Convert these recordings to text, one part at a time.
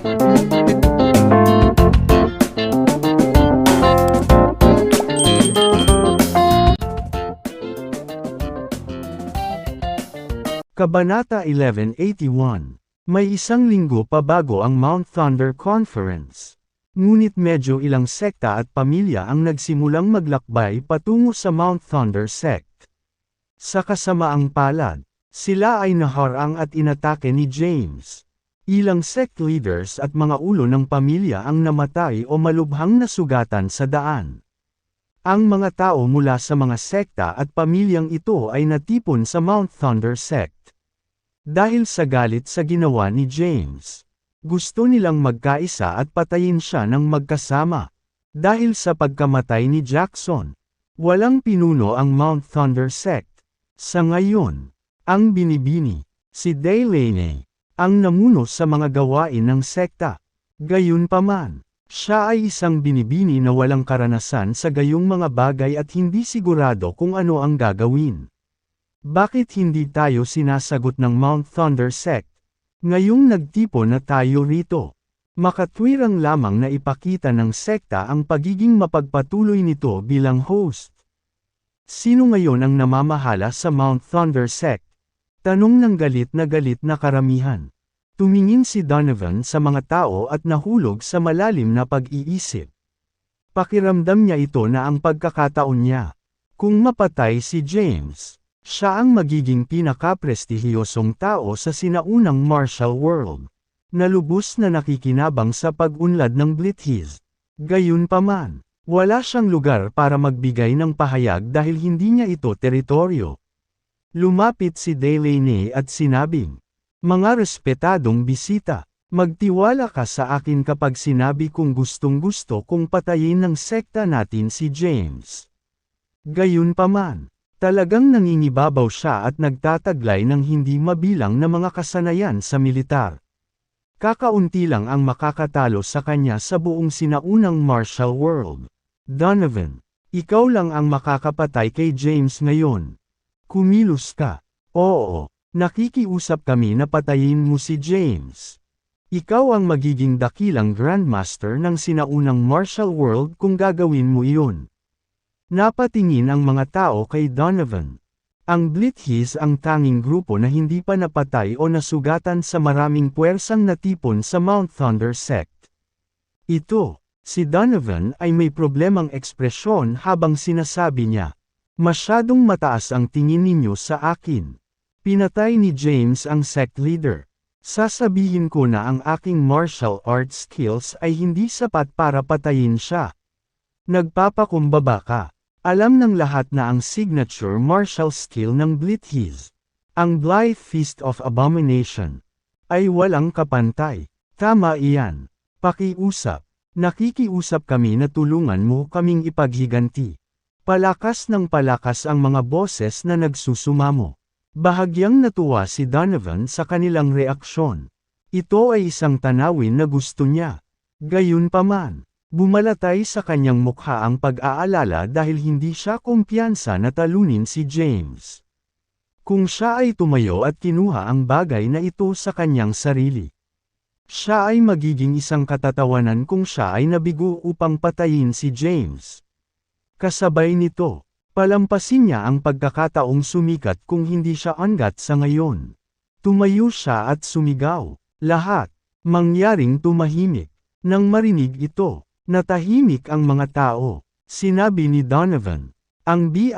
Kabanata 1181. May isang linggo pa bago ang Mount Thunder Conference. Ngunit medyo ilang sekta at pamilya ang nagsimulang maglakbay patungo sa Mount Thunder Sect. Sa kasamaang palad, sila ay naharang at inatake ni James. Ilang sect leaders at mga ulo ng pamilya ang namatay o malubhang nasugatan sa daan. Ang mga tao mula sa mga sekta at pamilyang ito ay natipon sa Mount Thunder Sect. Dahil sa galit sa ginawa ni James, gusto nilang magkaisa at patayin siya ng magkasama. Dahil sa pagkamatay ni Jackson, walang pinuno ang Mount Thunder Sect. Sa ngayon, ang binibini, si Delaney, ang namuno sa mga gawain ng sekta. Gayunpaman, siya ay isang binibini na walang karanasan sa gayong mga bagay at hindi sigurado kung ano ang gagawin. Bakit hindi tayo sinasagot ng Mount Thunder Sect? Ngayong nagtipon na tayo rito. Makatwirang lamang na ipakita ng sekta ang pagiging mapagpatuloy nito bilang host. Sino ngayon ang namamahala sa Mount Thunder Sect? Tanong ng galit na karamihan. Tumingin si Donovan sa mga tao at nahulog sa malalim na pag-iisip. Pakiramdam niya ito na ang pagkakataon niya. Kung mapatay si James, siya ang magiging pinakaprestihiyosong tao sa sinaunang martial world, na lubos na nakikinabang sa pag-unlad ng Blithiz. Gayunpaman, wala siyang lugar para magbigay ng pahayag dahil hindi niya ito teritoryo. Lumapit si Delaney at sinabing, "Mga respetadong bisita, magtiwala ka sa akin kapag sinabi kong gustong-gusto kong patayin ng sekta natin si James." Gayunpaman, talagang nangingibabaw siya at nagtataglay ng hindi mabilang na mga kasanayan sa militar. Kakaunti lang ang makakatalo sa kanya sa buong sinaunang martial world. Donovan, ikaw lang ang makakapatay kay James ngayon. Kumilos ka. Oo, nakikiusap kami na patayin mo si James. Ikaw ang magiging dakilang Grandmaster ng sinaunang martial world kung gagawin mo iyon. Napatingin ang mga tao kay Donovan. Ang Blithiz ang tanging grupo na hindi pa napatay o nasugatan sa maraming puwersang natipon sa Mount Thunder Sect. Ito, si Donovan ay may problemang ekspresyon habang sinasabi niya, "Masyadong mataas ang tingin ninyo sa akin. Pinatay ni James ang sect leader. Sasabihin ko na ang aking martial arts skills ay hindi sapat para patayin siya. Nagpapakumbaba ka. Alam ng lahat na ang signature martial skill ng Blithiz, ang Blythe Fist of Abomination, ay walang kapantay. Tama iyan. Pakiusap. Nakikiusap kami na tulungan mo kaming ipaghiganti." Palakas ng palakas ang mga boses na nagsusumamo. Bahagyang natuwa si Donovan sa kanilang reaksyon. Ito ay isang tanawin na gusto niya. Gayunpaman, bumalatay sa kanyang mukha ang pag-aalala dahil hindi siya kumpiyansa na talunin si James. Kung siya ay tumayo at kinuha ang bagay na ito sa kanyang sarili, siya ay magiging isang katatawanan kung siya ay nabigo upang patayin si James. Kasabay nito, palampasin niya ang pagkakataong sumikat kung hindi siya angat sa ngayon. Tumayo siya at sumigaw. Lahat, mangyaring tumahimik. Nang marinig ito, natahimik ang mga tao. Sinabi ni Donovan, "Ang B****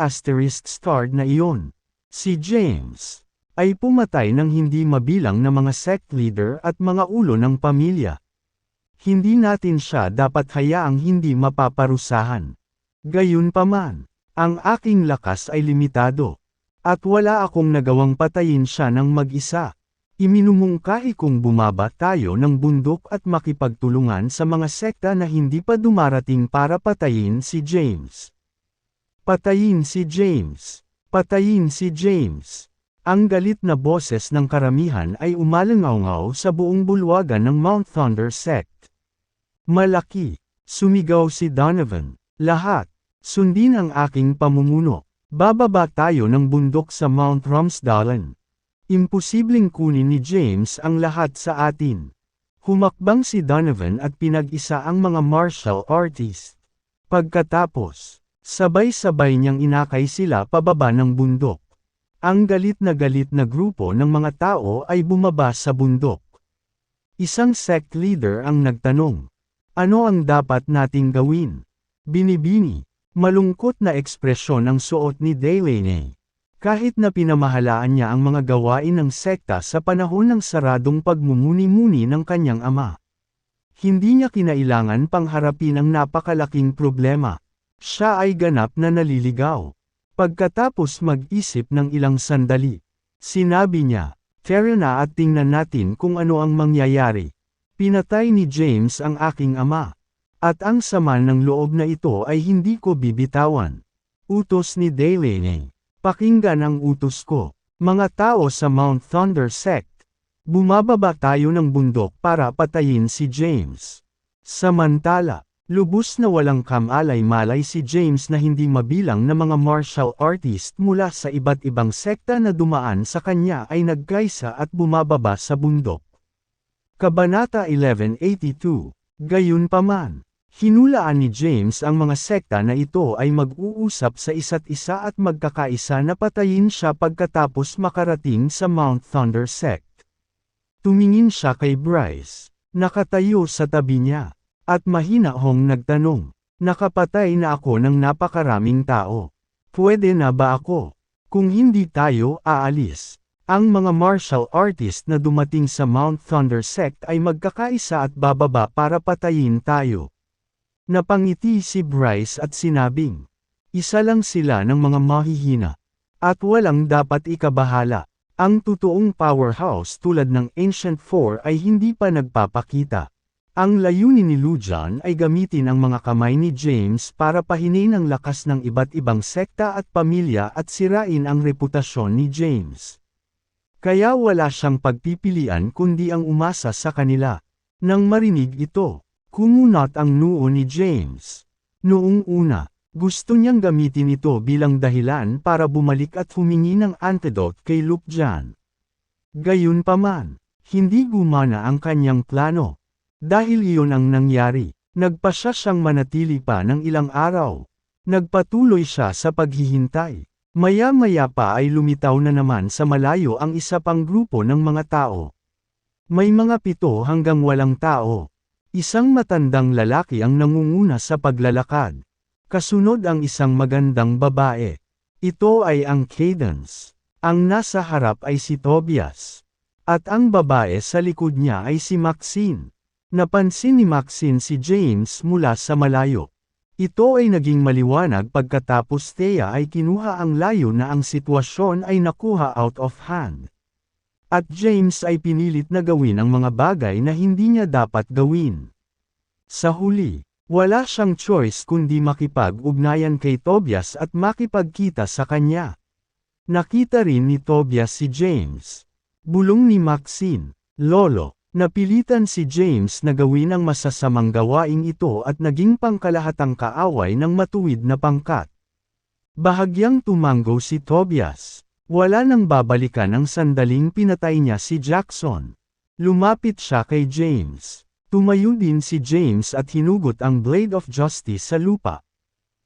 na iyon, si James, ay pumatay ng hindi mabilang na mga sect leader at mga ulo ng pamilya. Hindi natin siya dapat hayaang hindi mapaparusahan. Gayunpaman, ang aking lakas ay limitado, at wala akong nagawang patayin siya ng mag-isa. Iminumungkahi kong bumaba tayo ng bundok at makipagtulungan sa mga sekta na hindi pa dumarating para patayin si James. Patayin si James! Patayin si James!" Ang galit na boses ng karamihan ay umalangaw-ngaw sa buong bulwagan ng Mount Thunder Sect. "Malaki!" Sumigaw si Donovan. "Lahat, sundin ang aking pamumuno. Bababa tayo ng bundok sa Mount Ramsdalen. Imposibleng kunin ni James ang lahat sa atin. Humakbang si Donovan at pinag-isa ang mga martial artist. Pagkatapos, sabay-sabay niyang inakay sila pababa ng bundok. Ang galit na grupo ng mga tao ay bumaba sa bundok. Isang sect leader ang nagtanong, "Ano ang dapat nating gawin?" Binibini, malungkot na ekspresyon ang suot ni Delaney. Kahit na pinamahalaan niya ang mga gawain ng sekta sa panahon ng saradong pagmumuni-muni ng kanyang ama. Hindi niya kinailangan pangharapin ang napakalaking problema. Siya ay ganap na naliligaw. Pagkatapos mag-isip ng ilang sandali, sinabi niya, "Tara na at tingnan natin kung ano ang mangyayari. Pinatay ni James ang aking ama. At ang sama ng loob na ito ay hindi ko bibitawan." Utos ni Delaney. "Pakinggan ang utos ko, mga tao sa Mount Thunder Sect. Bumababa tayo ng bundok para patayin si James." Samantala, lubos na walang kamalay-malay si James na hindi mabilang na mga martial artist mula sa iba't ibang sekta na dumaan sa kanya ay nagkaisa at bumababa sa bundok. Kabanata 1182. Gayunpaman, hinulaan ni James ang mga sekta na ito ay mag-uusap sa isa't isa at magkakaisa na patayin siya pagkatapos makarating sa Mount Thunder Sect. Tumingin siya kay Bryce, nakatayo sa tabi niya, at mahinahong nagtanong, "Nakapatay na ako ng napakaraming tao. Pwede na ba ako? Kung hindi tayo aalis." Ang mga martial artist na dumating sa Mount Thunder Sect ay magkakaisa at bababa para patayin tayo. Napangiti si Bryce at sinabing, "Isa lang sila ng mga mahihina. At walang dapat ikabahala. Ang totoong powerhouse tulad ng Ancient Four ay hindi pa nagpapakita." Ang layunin ni Lujan ay gamitin ang mga kamay ni James para pahinin ang lakas ng iba't ibang sekta at pamilya at sirain ang reputasyon ni James. Kaya wala siyang pagpipilian kundi ang umasa sa kanila. Nang marinig ito, kumunat ang noo ni James. Noong una, gusto niyang gamitin ito bilang dahilan para bumalik at humingi ng antidote kay Lujan. Gayunpaman, hindi gumana ang kanyang plano. Dahil iyon ang nangyari, nagpasya siyang manatili pa ng ilang araw. Nagpatuloy siya sa paghihintay. Maya-maya pa ay lumitaw na naman sa malayo ang isa pang grupo ng mga tao. May mga 7 hanggang 8 tao. Isang matandang lalaki ang nangunguna sa paglalakad. Kasunod ang isang magandang babae. Ito ay ang Cadence. Ang nasa harap ay si Tobias. At ang babae sa likod niya ay si Maxine. Napansin ni Maxine si James mula sa malayo. Ito ay naging maliwanag pagkatapos Thea ay kinuha ang layo na ang sitwasyon ay nakuha out of hand. At James ay pinilit na gawin ang mga bagay na hindi niya dapat gawin. Sa huli, wala siyang choice kundi makipag-ugnayan kay Tobias at makipagkita sa kanya. Nakita rin ni Tobias si James. Bulong ni Maxine, "Lolo." Napilitan si James na gawin ang masasamang gawaing ito at naging pangkalahatang kaaway ng matuwid na pangkat. Bahagyang tumango si Tobias. Wala nang babalikan ang sandaling pinatay niya si Jackson. Lumapit siya kay James. Tumayo din si James at hinugot ang Blade of Justice sa lupa.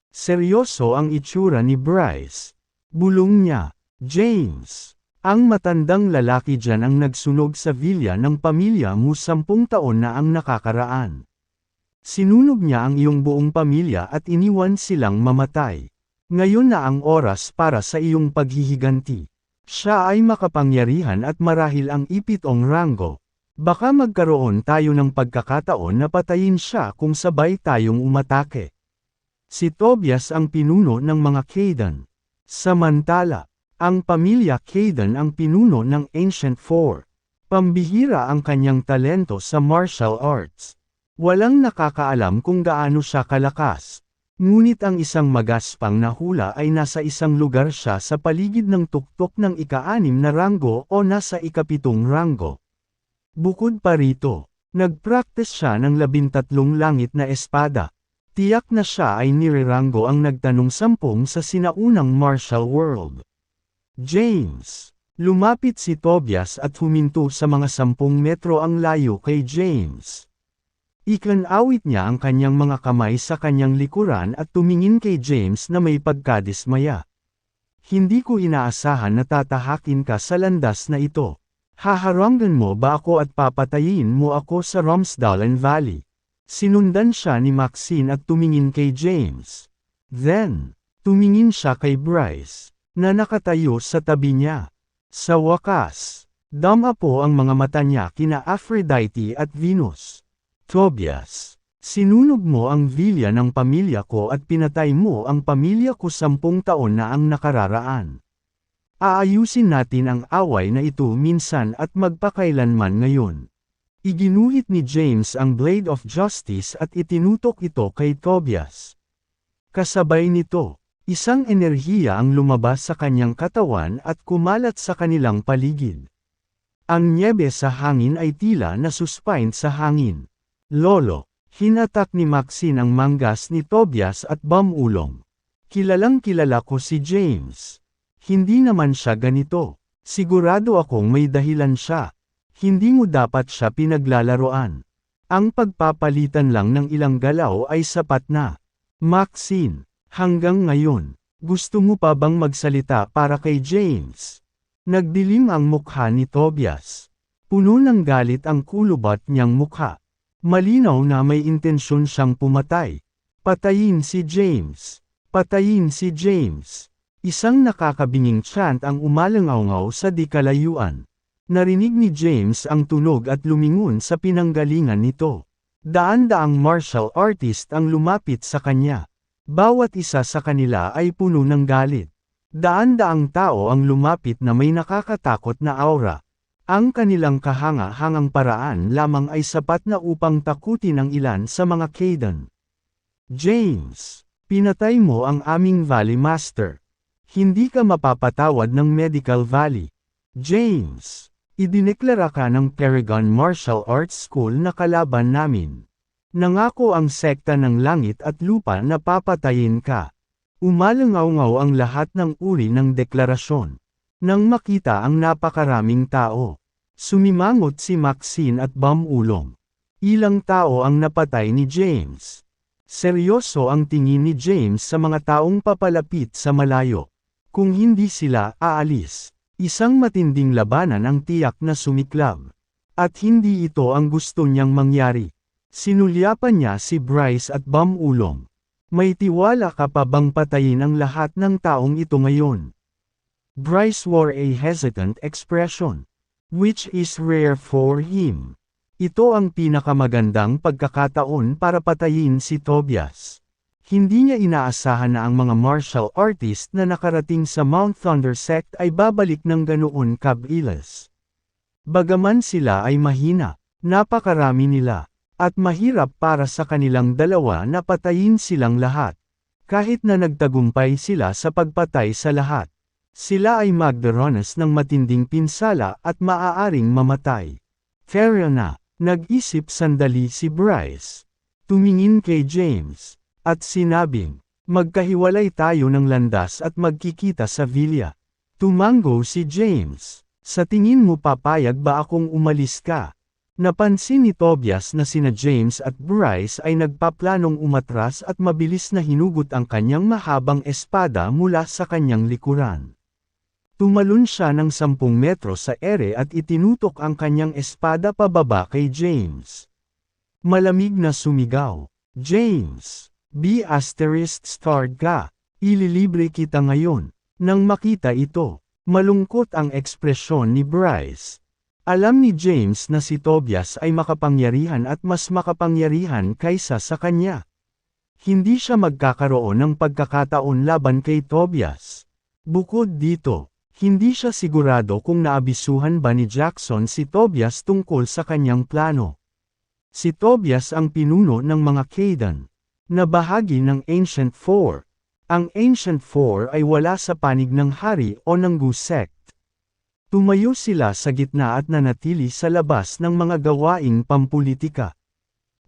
Seryoso ang itsura ni Bryce. Bulong niya, "James." Ang matandang lalaki diyan ang nagsunog sa villa ng pamilya mo 10 taon na ang nakakaraan. Sinunog niya ang iyong buong pamilya at iniwan silang mamatay. Ngayon na ang oras para sa iyong paghihiganti. Siya ay makapangyarihan at marahil ang ipitong Rango. Baka magkaroon tayo ng pagkakataon na patayin siya kung sabay tayong umatake. Si Tobias ang pinuno ng mga Kaydan. Samantala, ang pamilya Kaydan ang pinuno ng Ancient Four. Pambihira ang kanyang talento sa martial arts. Walang nakakaalam kung gaano siya kalakas. Ngunit ang isang magaspang na hula ay nasa isang lugar siya sa paligid ng tuktok ng ika-6 na ranggo o nasa ika-7 ranggo. Bukod pa rito, nagpractice siya ng 13 langit na espada. Tiyak na siya ay nireranggo ang nagtanong 10 sa sinaunang martial world. "James, Lumapit si Tobias at huminto sa mga 10 metro ang layo kay James. Ikinawit niya ang kanyang mga kamay sa kanyang likuran at tumingin kay James na may pagkadismaya. Hindi ko inaasahan na tatahakin ka sa landas na ito. Haharangan mo ba ako at papatayin mo ako sa Romsdalen Valley? Sinundan siya ni Maxine at tumingin kay James. Then, tumingin siya kay Bryce, na nakatayo sa tabi niya. Sa wakas, dama po ang mga mata niya kina Aphrodite at Venus. Tobias, sinunog mo ang vilya ng pamilya ko at pinatay mo ang pamilya ko 10 taon na ang nakararaan. Aayusin natin ang away na ito minsan at magpakailanman ngayon. Iginuhit ni James ang Blade of Justice at itinutok ito kay Tobias. Kasabay nito, isang enerhiya ang lumabas sa kanyang katawan at kumalat sa kanilang paligid. Ang nyebe sa hangin ay tila na suspine sa hangin. Lolo, hinatak ni Maxine ang manggas ni Tobias at bamulong. Kilalang kilala ko si James. Hindi naman siya ganito. Sigurado akong may dahilan siya. Hindi mo dapat siya pinaglalaroan. Ang pagpapalitan lang ng ilang galaw ay sapat na. Maxine. Hanggang ngayon, gusto mo pa bang magsalita para kay James? Nagdilim ang mukha ni Tobias. Puno ng galit ang kulubat niyang mukha. Malinaw na may intensyon siyang pumatay. Patayin si James. Patayin si James. Isang nakakabinging chant ang umalangaw sa di kalayuan. Narinig ni James ang tunog at lumingon sa pinanggalingan nito. Daan-daang martial artist ang lumapit sa kanya. Bawat isa sa kanila ay puno ng galit. Daan-daang tao ang lumapit na may nakakatakot na aura. Ang kanilang kahanga-hangang paraan lamang ay sapat na upang takutin ang ilan sa mga Kaidan. James, pinatay mo ang aming Valley Master. Hindi ka mapapatawad ng Medical Valley. James, idineklara ka ng Paragon Martial Arts School na kalaban namin. Nangako ang sekta ng langit at lupa na papatayin ka. Umalangaw ang lahat ng uri ng deklarasyon. Nang makita ang napakaraming tao, sumimangot si Maxine at bamulong. Ilang tao ang napatay ni James. Seryoso ang tingin ni James sa mga taong papalapit sa malayo. Kung hindi sila aalis, isang matinding labanan ang tiyak na sumiklab. At hindi ito ang gusto niyang mangyari. Sinulyapan niya si Bryce at bamulong. May tiwala ka pa bang patayin ang lahat ng taong ito ngayon? Bryce wore a hesitant expression, which is rare for him. Ito ang pinakamagandang pagkakataon para patayin si Tobias. Hindi niya inaasahan na ang mga martial artist na nakarating sa Mount Thunder sect ay babalik ng ganoon kabilis. Bagaman sila ay mahina, napakarami nila. At mahirap para sa kanilang dalawa na patayin silang lahat. Kahit na nagtagumpay sila sa pagpatay sa lahat. Sila ay magdaranas ng matinding pinsala at maaaring mamatay. Fair na, nag-isip sandali si Bryce. Tumingin kay James, at sinabing, magkahiwalay tayo ng landas at magkikita sa villa. Tumango si James, sa tingin mo papayag ba akong umalis ka? Napansin ni Tobias na sina James at Bryce ay nagpaplanong umatras at mabilis na hinugot ang kanyang mahabang espada mula sa kanyang likuran. Tumalon siya ng 10 metro sa ere at itinutok ang kanyang espada pababa kay James. Malamig na sumigaw, James, B***** ka, ililibre kita ngayon. Nang makita ito, malungkot ang ekspresyon ni Bryce. Alam ni James na si Tobias ay makapangyarihan at mas makapangyarihan kaysa sa kanya. Hindi siya magkakaroon ng pagkakataon laban kay Tobias. Bukod dito, hindi siya sigurado kung naabisuhan ba ni Jackson si Tobias tungkol sa kanyang plano. Si Tobias ang pinuno ng mga Kaidan, na bahagi ng Ancient Four. Ang Ancient Four ay wala sa panig ng hari o ng Gu sect. Tumayo sila sa gitna at nanatili sa labas ng mga gawaing pampulitika.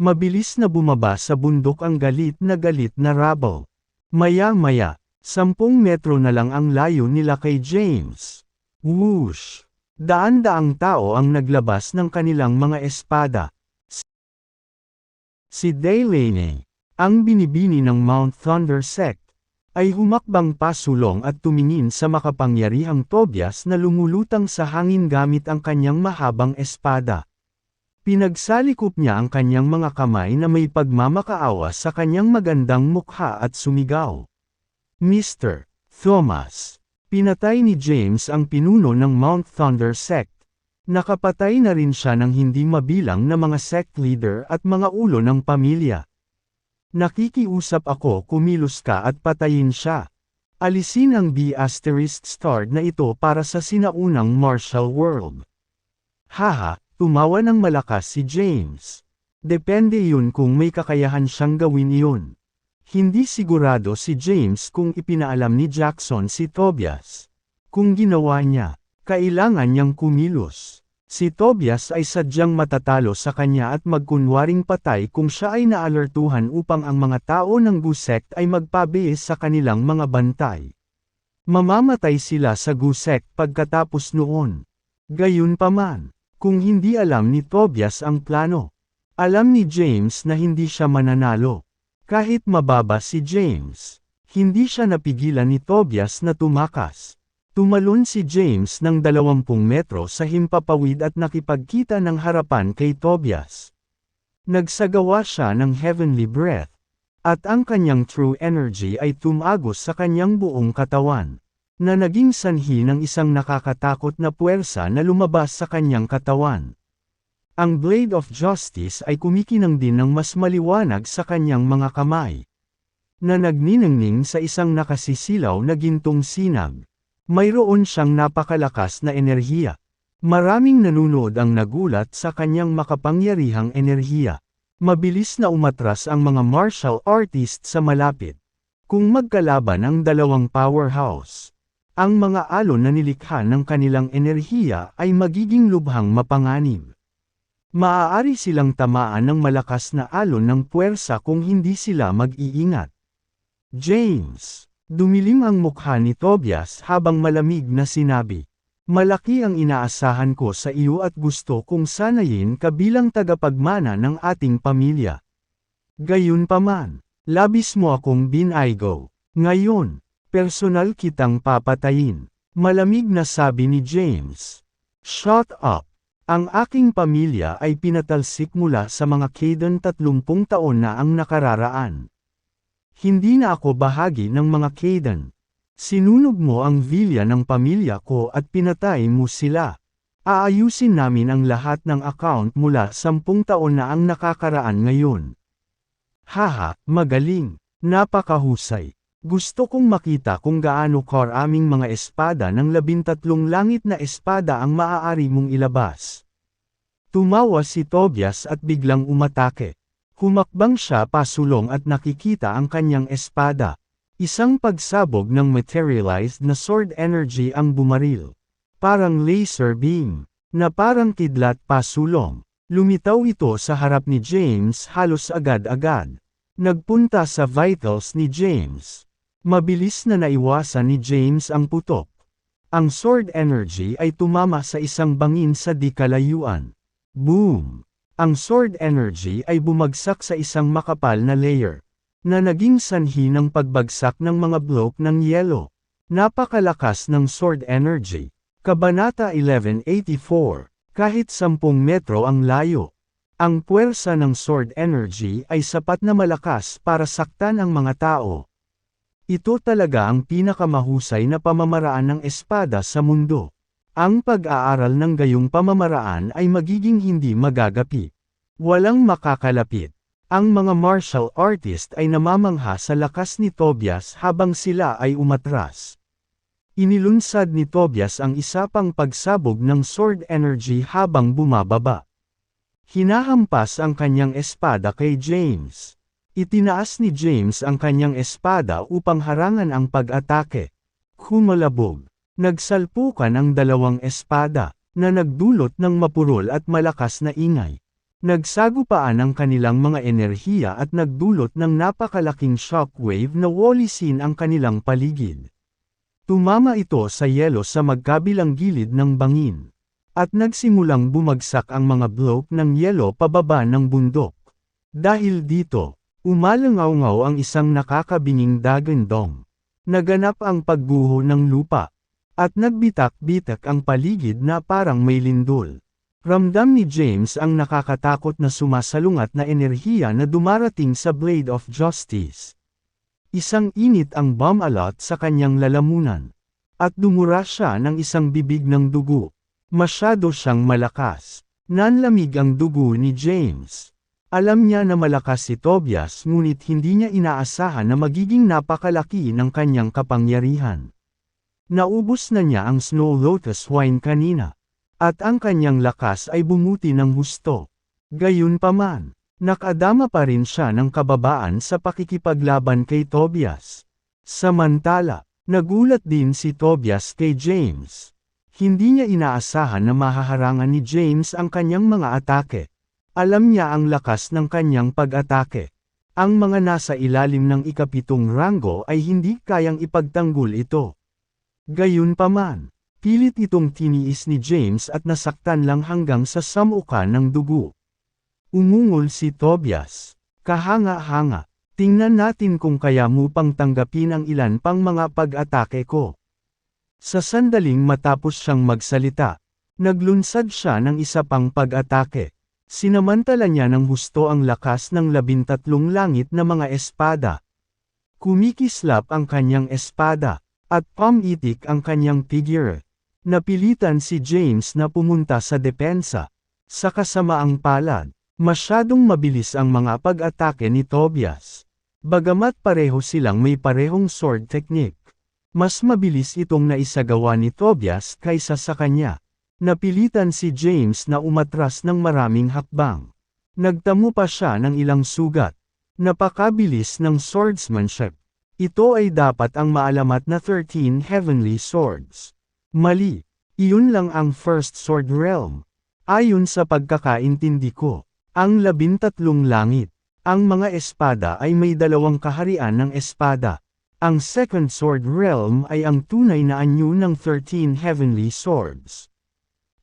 Mabilis na bumaba sa bundok ang galit na rabble. Maya-maya, 10 metro na lang ang layo nila kay James. Whoosh! Daan-daang tao ang naglabas ng kanilang mga espada. Si Delaney, ang binibini ng Mount Thunder Sect, ay humakbang pasulong at tumingin sa makapangyarihang Tobias na lumulutang sa hangin gamit ang kanyang mahabang espada. Pinagsalikop niya ang kanyang mga kamay na may pagmamakaawa sa kanyang magandang mukha at sumigaw. Mr. Thomas. Pinatay ni James ang pinuno ng Mount Thunder Sect. Nakapatay na rin siya ng hindi mabilang na mga sect leader at mga ulo ng pamilya. Nakikiusap ako, kumilos ka at patayin siya. Alisin ang B** star na ito para sa sinaunang martial world. Haha, tumawa ng malakas si James. Depende yun kung may kakayahan siyang gawin iyon. Hindi sigurado si James kung ipinaalam ni Jackson si Tobias. Kung ginawa niya, kailangan niyang kumilos. Si Tobias ay sadyang matatalo sa kanya at magkunwaring patay kung siya ay naalertuhan upang ang mga tao ng Gu Sect ay magpabihis sa kanilang mga bantay. Mamamatay sila sa Gu Sect pagkatapos noon. Gayunpaman, kung hindi alam ni Tobias ang plano, alam ni James na hindi siya mananalo. Kahit mababa si James, hindi siya napigilan ni Tobias na tumakas. Tumalon si James ng 20 metro sa himpapawid at nakipagkita ng harapan kay Tobias. Nagsagawa siya ng heavenly breath, at ang kanyang true energy ay tumagos sa kanyang buong katawan, na naging sanhi ng isang nakakatakot na puwersa na lumabas sa kanyang katawan. Ang Blade of Justice ay kumikinang din ng mas maliwanag sa kanyang mga kamay, na nagniningning sa isang nakasisilaw na gintong sinag. Mayroon siyang napakalakas na enerhiya. Maraming nanonood ang nagulat sa kanyang makapangyarihang enerhiya. Mabilis na umatras ang mga martial artists sa malapit. Kung magkalaban ang dalawang powerhouse, ang mga alon na nilikha ng kanilang enerhiya ay magiging lubhang mapanganib. Maaari silang tamaan ng malakas na alon ng puwersa kung hindi sila mag-iingat. James. Dumilim ang mukha ni Tobias habang malamig na sinabi, "Malaki ang inaasahan ko sa iyo at gusto kong sanayin ka bilang tagapagmana ng ating pamilya. Gayunpaman, labis mo akong binaygo. Ngayon, personal kitang papatayin." Malamig na sabi ni James. "Shut up. Ang aking pamilya ay pinatalsik mula sa mga Kayden 30 taon na ang nakararaan. Hindi na ako bahagi ng mga Kayden. Sinunog mo ang villa ng pamilya ko at pinatay mo sila. Aayusin namin ang lahat ng account mula 10 taon na ang nakakaraan ngayon." Haha, magaling. Napakahusay. Gusto kong makita kung gaano karaming mga espada ng 13 langit na espada ang maaari mong ilabas. Tumawa si Tobias at biglang umatake. Humakbang siya pasulong at nakikita ang kanyang espada. Isang pagsabog ng materialized na sword energy ang bumaril. Parang laser beam, na parang kidlat pasulong. Lumitaw ito sa harap ni James halos agad-agad. Nagpunta sa vitals ni James. Mabilis na naiwasan ni James ang putok. Ang sword energy ay tumama sa isang bangin sa di kalayuan. Boom! Ang sword energy ay bumagsak sa isang makapal na layer, na naging sanhi ng pagbagsak ng mga bloke ng yelo. Napakalakas ng sword energy. Kabanata 1184. Kahit 10 metro ang layo, ang puwersa ng sword energy ay sapat na malakas para saktan ang mga tao. Ito talaga ang pinakamahusay na pamamaraan ng espada sa mundo. Ang pag-aaral ng gayong pamamaraan ay magiging hindi magagapi. Walang makakalapit. Ang mga martial artist ay namamangha sa lakas ni Tobias habang sila ay umatras. Inilunsad ni Tobias ang isa pang pagsabog ng sword energy habang bumababa. Hinahampas ang kanyang espada kay James. Itinaas ni James ang kanyang espada upang harangan ang pag-atake. Kumalabog. Nagsalpukan ang dalawang espada, na nagdulot ng mapurol at malakas na ingay. Nagsagupaan ang kanilang mga enerhiya at nagdulot ng napakalaking shockwave na walisin ang kanilang paligid. Tumama ito sa yelo sa magkabilang gilid ng bangin. At nagsimulang bumagsak ang mga bloke ng yelo pababa ng bundok. Dahil dito, umalangaw-ngaw ang isang nakakabinging dagandong. Naganap ang pagguho ng lupa. At nagbitak-bitak ang paligid na parang may lindol. Ramdam ni James ang nakakatakot na sumasalungat na enerhiya na dumarating sa Blade of Justice. Isang init ang bomb alot sa kanyang lalamunan. At dumura siya ng isang bibig ng dugo. Masyado siyang malakas. Nanlamig ang dugo ni James. Alam niya na malakas si Tobias ngunit hindi niya inaasahan na magiging napakalaki ng kanyang kapangyarihan. Naubos na niya ang Snow Lotus wine kanina. At ang kanyang lakas ay bumuti ng husto. Gayunpaman, nakadama pa rin siya ng kababaan sa pakikipaglaban kay Tobias. Samantala, nagulat din si Tobias kay James. Hindi niya inaasahan na mahaharangan ni James ang kanyang mga atake. Alam niya ang lakas ng kanyang pag-atake. Ang mga nasa ilalim ng ikapitong ranggo ay hindi kayang ipagtanggol ito. Gayunpaman, pilit itong tiniis ni James at nasaktan lang hanggang sa samukan ng dugo. Umungol si Tobias. Kahanga-hanga, tingnan natin kung kaya mo pang tanggapin ang ilan pang mga pag-atake ko. Sa sandaling matapos siyang magsalita, naglunsad siya ng isa pang pag-atake. Sinamantala niya ng husto ang lakas ng 13 langit na mga espada. Kumikislap ang kanyang espada, at pumitik ang kanyang figure. Napilitan si James na pumunta sa depensa. Sa kasamaang palad, masyadong mabilis ang mga pag-atake ni Tobias. Bagamat pareho silang may parehong sword technique, mas mabilis itong naisagawa ni Tobias kaysa sa kanya. Napilitan si James na umatras ng maraming hakbang. Nagtamo pa siya ng ilang sugat. Napakabilis ng swordsmanship. Ito ay dapat ang maalamat na 13 heavenly swords. Mali. Iyon lang ang first sword realm. Ayon sa pagkakaintindi ko, ang 13 langit. Ang mga espada ay may 2 kaharian ng espada. Ang second sword realm ay ang tunay na anyo ng 13 heavenly swords.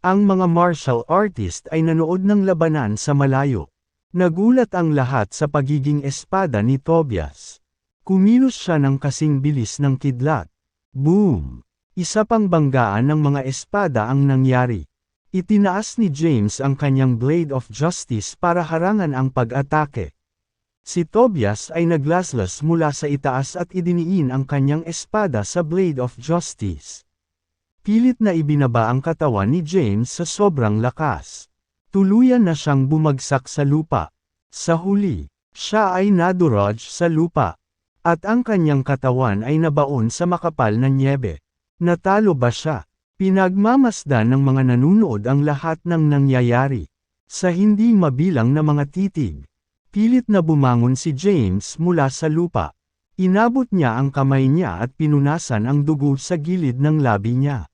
Ang mga martial artist ay nanood ng labanan sa malayo. Nagulat ang lahat sa pagiging espada ni Tobias. Kumilos siya ng kasing bilis ng kidlat. Boom! Isa pang banggaan ng mga espada ang nangyari. Itinaas ni James ang kanyang Blade of Justice para harangan ang pag-atake. Si Tobias ay naglaslas mula sa itaas at idiniin ang kanyang espada sa Blade of Justice. Pilit na ibinaba ang katawan ni James sa sobrang lakas. Tuluyan na siyang bumagsak sa lupa. Sa huli, siya ay nadurog sa lupa. At ang kanyang katawan ay nabaon sa makapal na nyebe. Natalo ba siya? Pinagmamasdan ng mga nanunood ang lahat ng nangyayari. Sa hindi mabilang na mga titig. Pilit na bumangon si James mula sa lupa. Inabot niya ang kamay niya at pinunasan ang dugo sa gilid ng labi niya.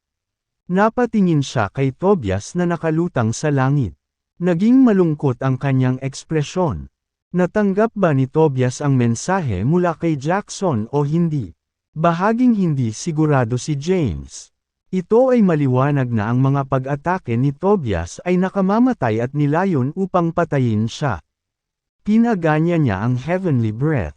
Napatingin siya kay Tobias na nakalutang sa langit. Naging malungkot ang kanyang ekspresyon. Natanggap ba ni Tobias ang mensahe mula kay Jackson o hindi? Bahaging hindi sigurado si James. Ito ay maliwanag na ang mga pag-atake ni Tobias ay nakamamatay at nilayon upang patayin siya. Pinaganya niya ang heavenly breath.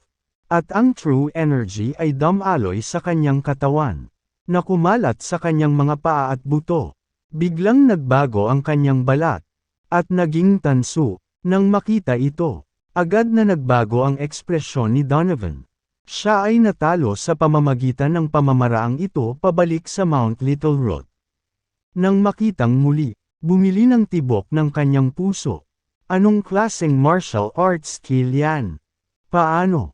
At ang true energy ay dumaloy sa kanyang katawan. Na kumalat sa kanyang mga paa at buto. Biglang nagbago ang kanyang balat. At naging tanso. Nang makita ito, agad na nagbago ang ekspresyon ni Donovan. Siya ay natalo sa pamamagitan ng pamamaraang ito pabalik sa Mount Little Root. Nang makitang muli, bumili ng tibok ng kanyang puso. Anong klaseng martial arts skill yan? Paano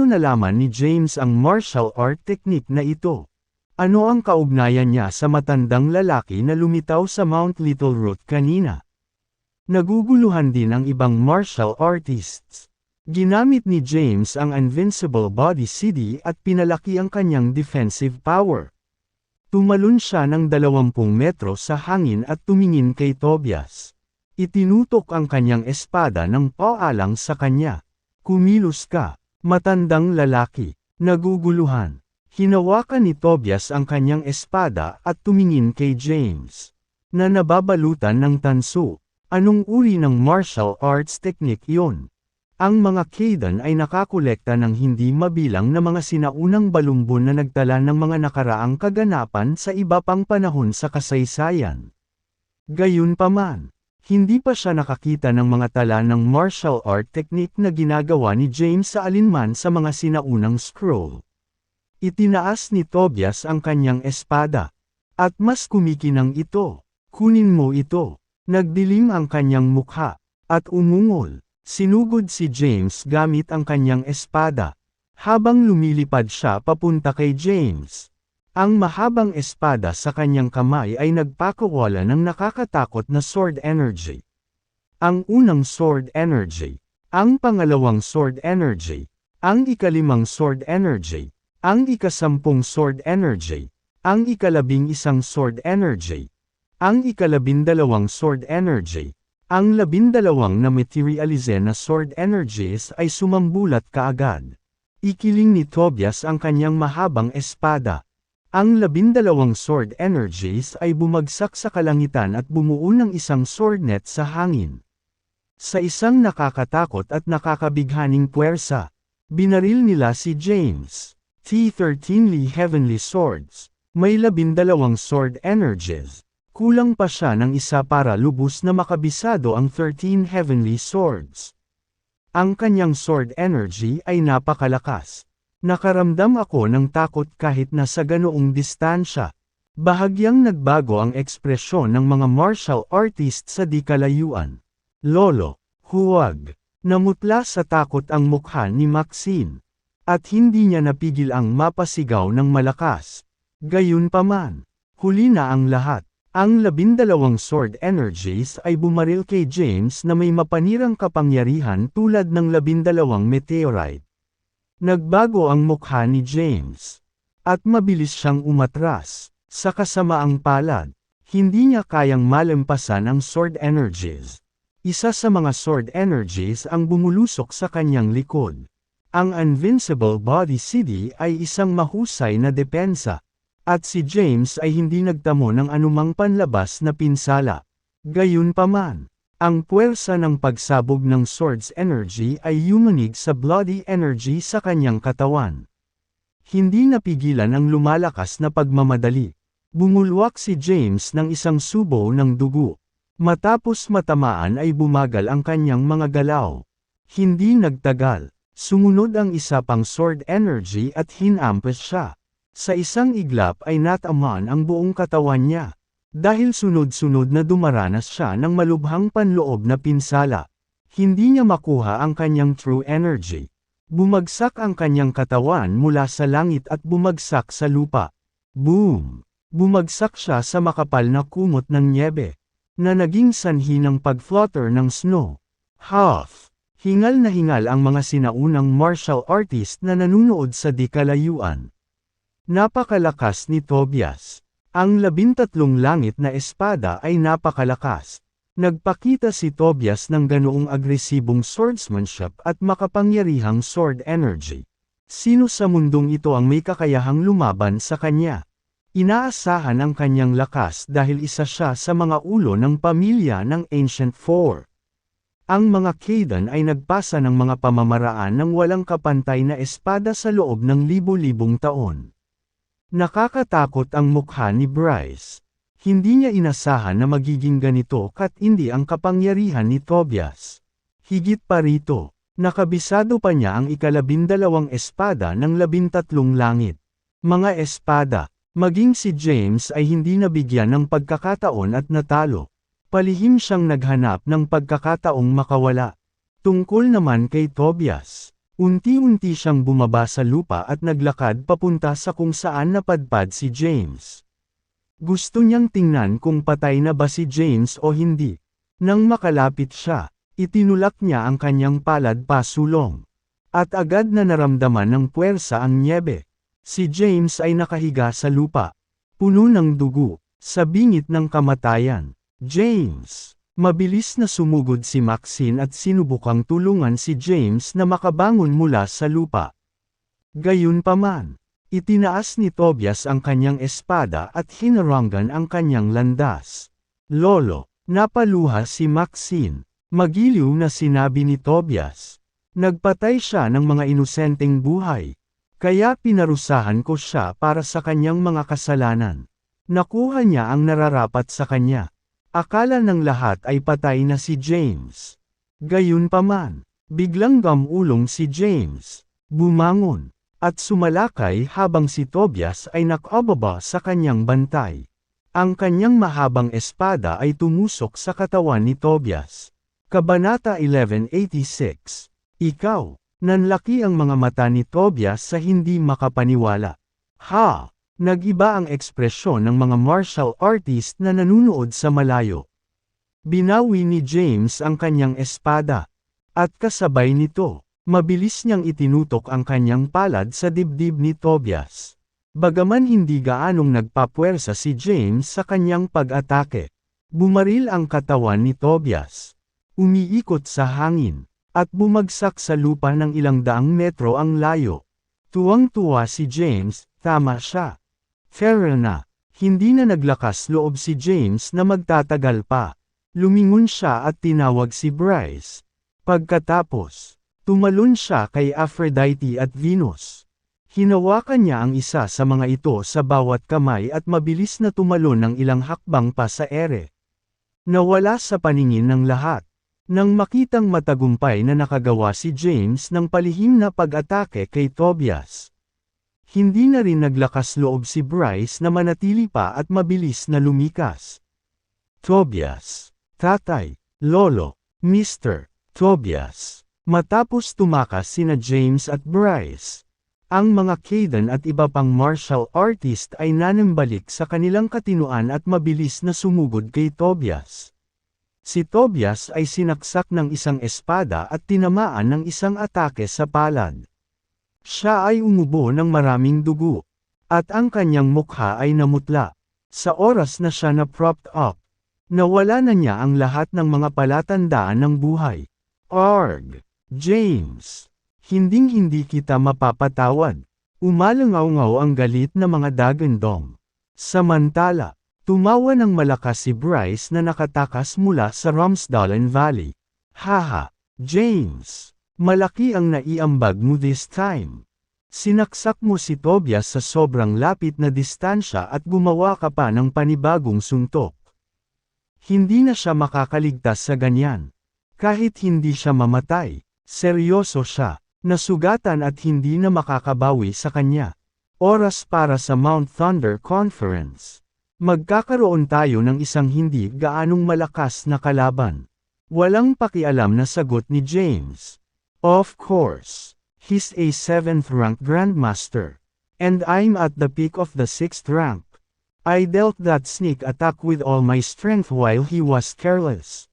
nalaman ni James ang martial art technique na ito? Ano ang kaugnayan niya sa matandang lalaki na lumitaw sa Mount Little Root kanina? Naguguluhan din ang ibang martial artists. Ginamit ni James ang Invincible Body CD at pinalaki ang kanyang defensive power. Tumalon siya ng 20 metro sa hangin at tumingin kay Tobias. Itinutok ang kanyang espada ng paalang sa kanya. Kumilos ka, matandang lalaki. Naguguluhan. Hinawakan ni Tobias ang kanyang espada at tumingin kay James, na nababalutan ng tanso. Anong uri ng martial arts technique iyon? Ang mga Kaidan ay nakakolekta ng hindi mabilang na mga sinaunang balumbon na nagtala ng mga nakaraang kaganapan sa iba pang panahon sa kasaysayan. Gayunpaman, hindi pa siya nakakita ng mga tala ng martial art technique na ginagawa ni James sa alinman sa mga sinaunang scroll. Itinaas ni Tobias ang kanyang espada. At mas kumikinang ito. Kunin mo ito. Nagdilim ang kanyang mukha. At umungol. Sinugod si James gamit ang kanyang espada. Habang lumilipad siya papunta kay James. Ang mahabang espada sa kanyang kamay ay nagpakawala ng nakakatakot na sword energy. Ang unang sword energy. Ang pangalawang sword energy. Ang ikalimang sword energy. Ang ikasampung sword energy. Ang ikalabing-isang sword energy. Ang ikalabindalawang sword energy. Ang labindalawang na materialize na sword energies ay sumambulat kaagad. Ikiling ni Tobias ang kanyang mahabang espada. Ang labindalawang sword energies ay bumagsak sa kalangitan at bumuo ng isang swordnet sa hangin. Sa isang nakakatakot at nakakabighaning puwersa, binaril nila si James. T13 Heavenly Swords. May labindalawang sword energies. Kulang pa siya ng isa para lubos na makabisado ang 13 Heavenly Swords. Ang kanyang sword energy ay napakalakas. Nakaramdam ako ng takot kahit nasa ganoong distansya. Bahagyang nagbago ang ekspresyon ng mga martial artist sa di kalayuan. Lolo, huwag. Namutla sa takot ang mukha ni Maxine. At hindi niya napigil ang mapasigaw ng malakas. Gayunpaman, huli na ang lahat. Ang labindalawang sword energies ay bumaril kay James na may mapanirang kapangyarihan tulad ng labindalawang meteorite. Nagbago ang mukha ni James. At mabilis siyang umatras. Sa kasamaang palad, hindi niya kayang malampasan ang sword energies. Isa sa mga sword energies ang bumulusok sa kanyang likod. Ang Invincible Body City ay isang mahusay na depensa. At si James ay hindi nagtamo ng anumang panlabas na pinsala. Gayunpaman, ang puwersa ng pagsabog ng sword's energy ay yumanig sa bloody energy sa kanyang katawan. Hindi napigilan ang lumalakas na pagmamadali. Bumulwak si James ng isang subo ng dugo. Matapos matamaan ay bumagal ang kanyang mga galaw. Hindi nagtagal. Sumunod ang isa pang sword energy at hinampas siya. Sa isang iglap ay natamaan ang buong katawan niya. Dahil sunod-sunod na dumaranas siya ng malubhang panloob na pinsala. Hindi niya makuha ang kanyang true energy. Bumagsak ang kanyang katawan mula sa langit at bumagsak sa lupa. Boom! Bumagsak siya sa makapal na kumot ng nyebe, na naging sanhi ng pag-flutter ng snow. Huff! Hingal na hingal ang mga sinaunang martial artist na nanunood sa di kalayuan. Napakalakas ni Tobias. Ang 13 langit na espada ay napakalakas. Nagpakita si Tobias ng ganoong agresibong swordsmanship at makapangyarihang sword energy. Sino sa mundong ito ang may kakayahang lumaban sa kanya? Inaasahan ang kanyang lakas dahil isa siya sa mga ulo ng pamilya ng Ancient Four. Ang mga Kaidan ay nagpasa ng mga pamamaraan ng walang kapantay na espada sa loob ng libo-libong taon. Nakakatakot ang mukha ni Bryce. Hindi niya inasahan na magiging ganito katindi ang kapangyarihan ni Tobias. Higit pa rito, nakabisado pa niya ang ikalabindalawang espada ng 13 langit. Mga espada, maging si James ay hindi nabigyan ng pagkakataon at natalo. Palihim siyang naghanap ng pagkakataong makawala. Tungkol naman kay Tobias. Unti-unti siyang bumaba sa lupa at naglakad papunta sa kung saan napadpad si James. Gusto niyang tingnan kung patay na ba si James o hindi. Nang makalapit siya, itinulak niya ang kanyang palad pasulong. At agad na naramdaman ng puwersa ang nyebe. Si James ay nakahiga sa lupa. Puno ng dugo, sa bingit ng kamatayan. James! Mabilis na sumugod si Maxine at sinubukang tulungan si James na makabangon mula sa lupa. Gayunpaman, Itinaas ni Tobias ang kanyang espada at hinarangan ang kanyang landas. Lolo, napaluha si Maxine. Magiliw na sinabi ni Tobias. Nagpatay siya ng mga inosenteng buhay. Kaya pinarusahan ko siya para sa kanyang mga kasalanan. Nakuha niya ang nararapat sa kanya. Akala ng lahat ay patay na si James. Gayunpaman, biglang gamulong si James. Bumangon, at sumalakay habang si Tobias ay nakababa sa kanyang bantay. Ang kanyang mahabang espada ay tumusok sa katawan ni Tobias. Kabanata 1186. Ikaw, nanlaki ang mga mata ni Tobias sa hindi makapaniwala. Ha! Nag-iba ang ekspresyon ng mga martial artist na nanunood sa malayo. Binawi ni James ang kanyang espada. At kasabay nito, mabilis niyang itinutok ang kanyang palad sa dibdib ni Tobias. Bagaman hindi gaanong nagpapuwersa si James sa kanyang pag-atake, bumaril ang katawan ni Tobias. Umiikot sa hangin, at bumagsak sa lupa ng ilang daang metro ang layo. Tuwang-tuwa si James, tama siya. Fair na, hindi na naglakas loob si James na magtatagal pa. Lumingon siya at tinawag si Bryce. Pagkatapos, tumalon siya kay Aphrodite at Venus. Hinawakan niya ang isa sa mga ito sa bawat kamay at mabilis na tumalon ng ilang hakbang pa sa ere. Nawala sa paningin ng lahat. Nang makitang matagumpay na nakagawa si James ng palihim na pag-atake kay Tobias. Hindi na rin naglakas loob si Bryce na manatili pa at mabilis na lumikas. Tobias, Tatay, Lolo, Mr. Tobias. Matapos tumakas sina James at Bryce, ang mga Kaidan at iba pang martial artist ay nanambalik sa kanilang katinuan at mabilis na sumugod kay Tobias. Si Tobias ay sinaksak ng isang espada at tinamaan ng isang atake sa palad. Siya ay umubo ng maraming dugo, at ang kanyang mukha ay namutla. Sa oras na siya na propped up, nawala na niya ang lahat ng mga palatandaan ng buhay. Arg! James! Hinding-hindi kita mapapatawad. Umalangaw-ngaw ang galit na mga dagandong. Samantala, tumawa ng malakas si Bryce na nakatakas mula sa Ramsdalen Valley. Haha, James! Malaki ang naiambag mo this time. Sinaksak mo si Tobias sa sobrang lapit na distansya at gumawa ka pa ng panibagong suntok. Hindi na siya makakaligtas sa ganyan. Kahit hindi siya mamatay, seryoso siya, nasugatan at hindi na makakabawi sa kanya. Oras para sa Mount Thunder Conference. Magkakaroon tayo ng isang hindi gaanong malakas na kalaban. Walang pakialam na sagot ni James. Of course, he's a 7th rank Grandmaster. And I'm at the peak of the 6th rank. I dealt that sneak attack with all my strength while he was careless.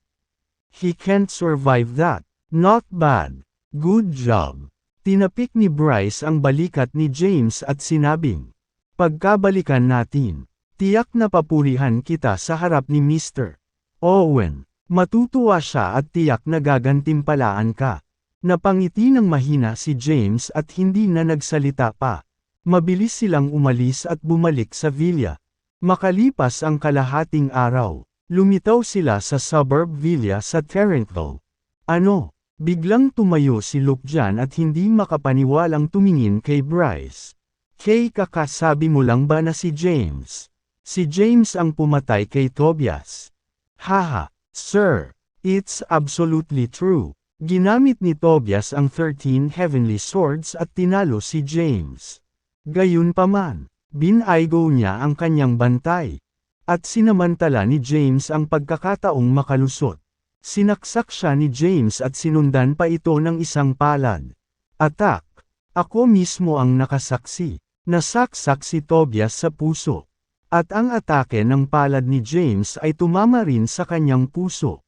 He can't survive that. Not bad. Good job. Tinapik ni Bryce ang balikat ni James at sinabing, pagkabalikan natin. Tiyak na papurihan kita sa harap ni Mr. Owen. Matutuwa siya at tiyak na gagantimpalaan ka. Napangiti ng mahina si James at hindi na nagsalita pa. Mabilis silang umalis at bumalik sa villa. Makalipas ang kalahating araw, lumitaw sila sa suburb villa sa Terrentville. Ano? Biglang tumayo si Luke dyan at hindi makapaniwalang tumingin kay Bryce. Kay kakasabi mo lang ba na si James? Si James ang pumatay kay Tobias. Haha, sir, it's absolutely true. Ginamit ni Tobias ang 13 heavenly swords at tinalo si James. Gayunpaman, binaygo niya ang kanyang bantay. At sinamantala ni James ang pagkakataong makalusot. Sinaksak siya ni James at sinundan pa ito ng isang palad. Atak! Ako mismo ang nakasaksi. Nasaksak si Tobias sa puso. At ang atake ng palad ni James ay tumama rin sa kanyang puso.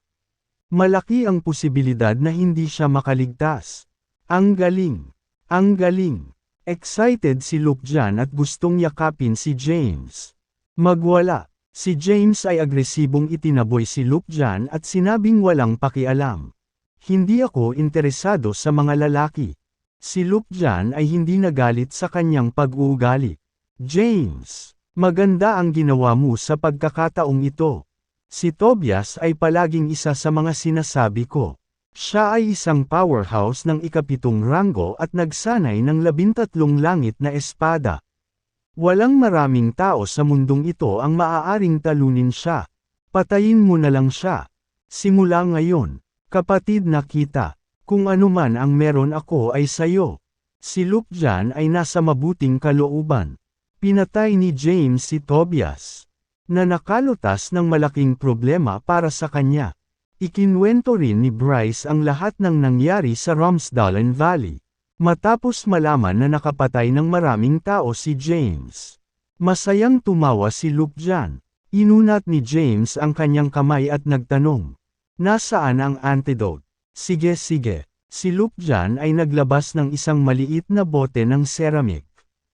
Malaki ang posibilidad na hindi siya makaligtas. Ang galing! Ang galing! Excited si Luke dyan at gustong yakapin si James. Magwala! Si James ay agresibong itinaboy si Luke dyan at sinabing walang pakialam. Hindi ako interesado sa mga lalaki. Si Luke Jan ay hindi nagalit sa kanyang pag-uugali. James, maganda ang ginawa mo sa pagkakataong ito. Si Tobias ay palaging isa sa mga sinasabi ko. Siya ay isang powerhouse ng ikapitong ranggo at nagsanay ng 13 langit na espada. Walang maraming tao sa mundong ito ang maaaring talunin siya. Patayin mo na lang siya. Simula ngayon, kapatid na kita. Kung anuman ang meron ako ay sayo. Si Luke Jan ay nasa mabuting kalooban. Pinatay ni James si Tobias, na nakalutas ng malaking problema para sa kanya. Ikinwento rin ni Bryce ang lahat ng nangyari sa Romsdalen Valley. Matapos malaman na nakapatay ng maraming tao si James. Masayang tumawa si Luke Jan. Inunat ni James ang kanyang kamay at nagtanong, "Nasaan ang antidote?" "Sige." Si Luke Jan ay naglabas ng isang maliit na bote ng ceramic.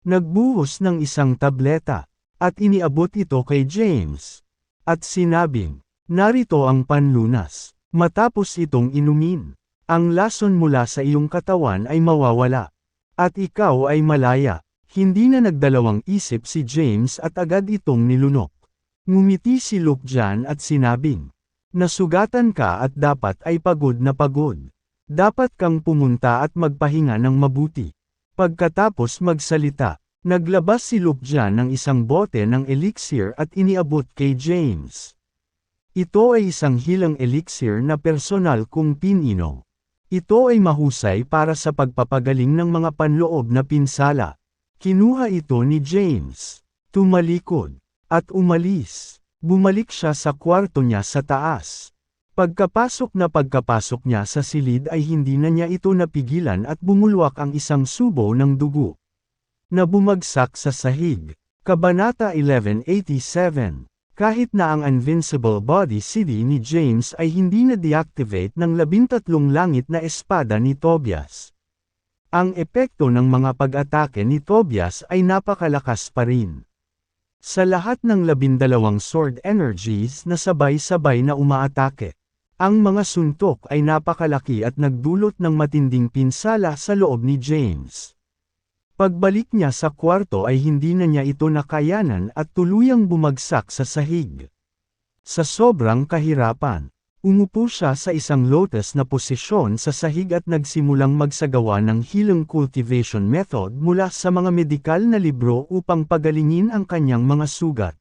Nagbuhos ng isang tableta, at iniabot ito kay James. At sinabing, "Narito ang panlunas. Matapos itong inumin, ang lason mula sa iyong katawan ay mawawala. At ikaw ay malaya." Hindi na nagdalawang isip si James at agad itong nilunok. Ngumiti si Luke Jan at sinabing, "Nasugatan ka at dapat ay pagod na pagod. Dapat kang pumunta at magpahinga ng mabuti." Pagkatapos magsalita, naglabas si Luke Jan ng isang bote ng elixir at iniabot kay James. Ito ay isang hilang elixir na personal kong pinino. Ito ay mahusay para sa pagpapagaling ng mga panloob na pinsala. Kinuha ito ni James. Tumalikod at umalis. Bumalik siya sa kwarto niya sa taas. Pagkapasok niya sa silid ay hindi na niya ito napigilan at bumulwak ang isang subo ng dugo na bumagsak sa sahig. Kabanata 1187. Kahit na ang Invincible Body CD ni James ay hindi na-deactivate ng 13 langit na espada ni Tobias. Ang epekto ng mga pag-atake ni Tobias ay napakalakas pa rin. Sa lahat ng 12 sword energies na sabay-sabay na umaatake, ang mga suntok ay napakalaki at nagdulot ng matinding pinsala sa loob ni James. Pagbalik niya sa kwarto ay hindi na niya ito nakayanan at tuluyang bumagsak sa sahig. Sa sobrang kahirapan, umupo siya sa isang lotus na posisyon sa sahig at nagsimulang magsagawa ng healing cultivation method mula sa mga medikal na libro upang pagalingin ang kanyang mga sugat.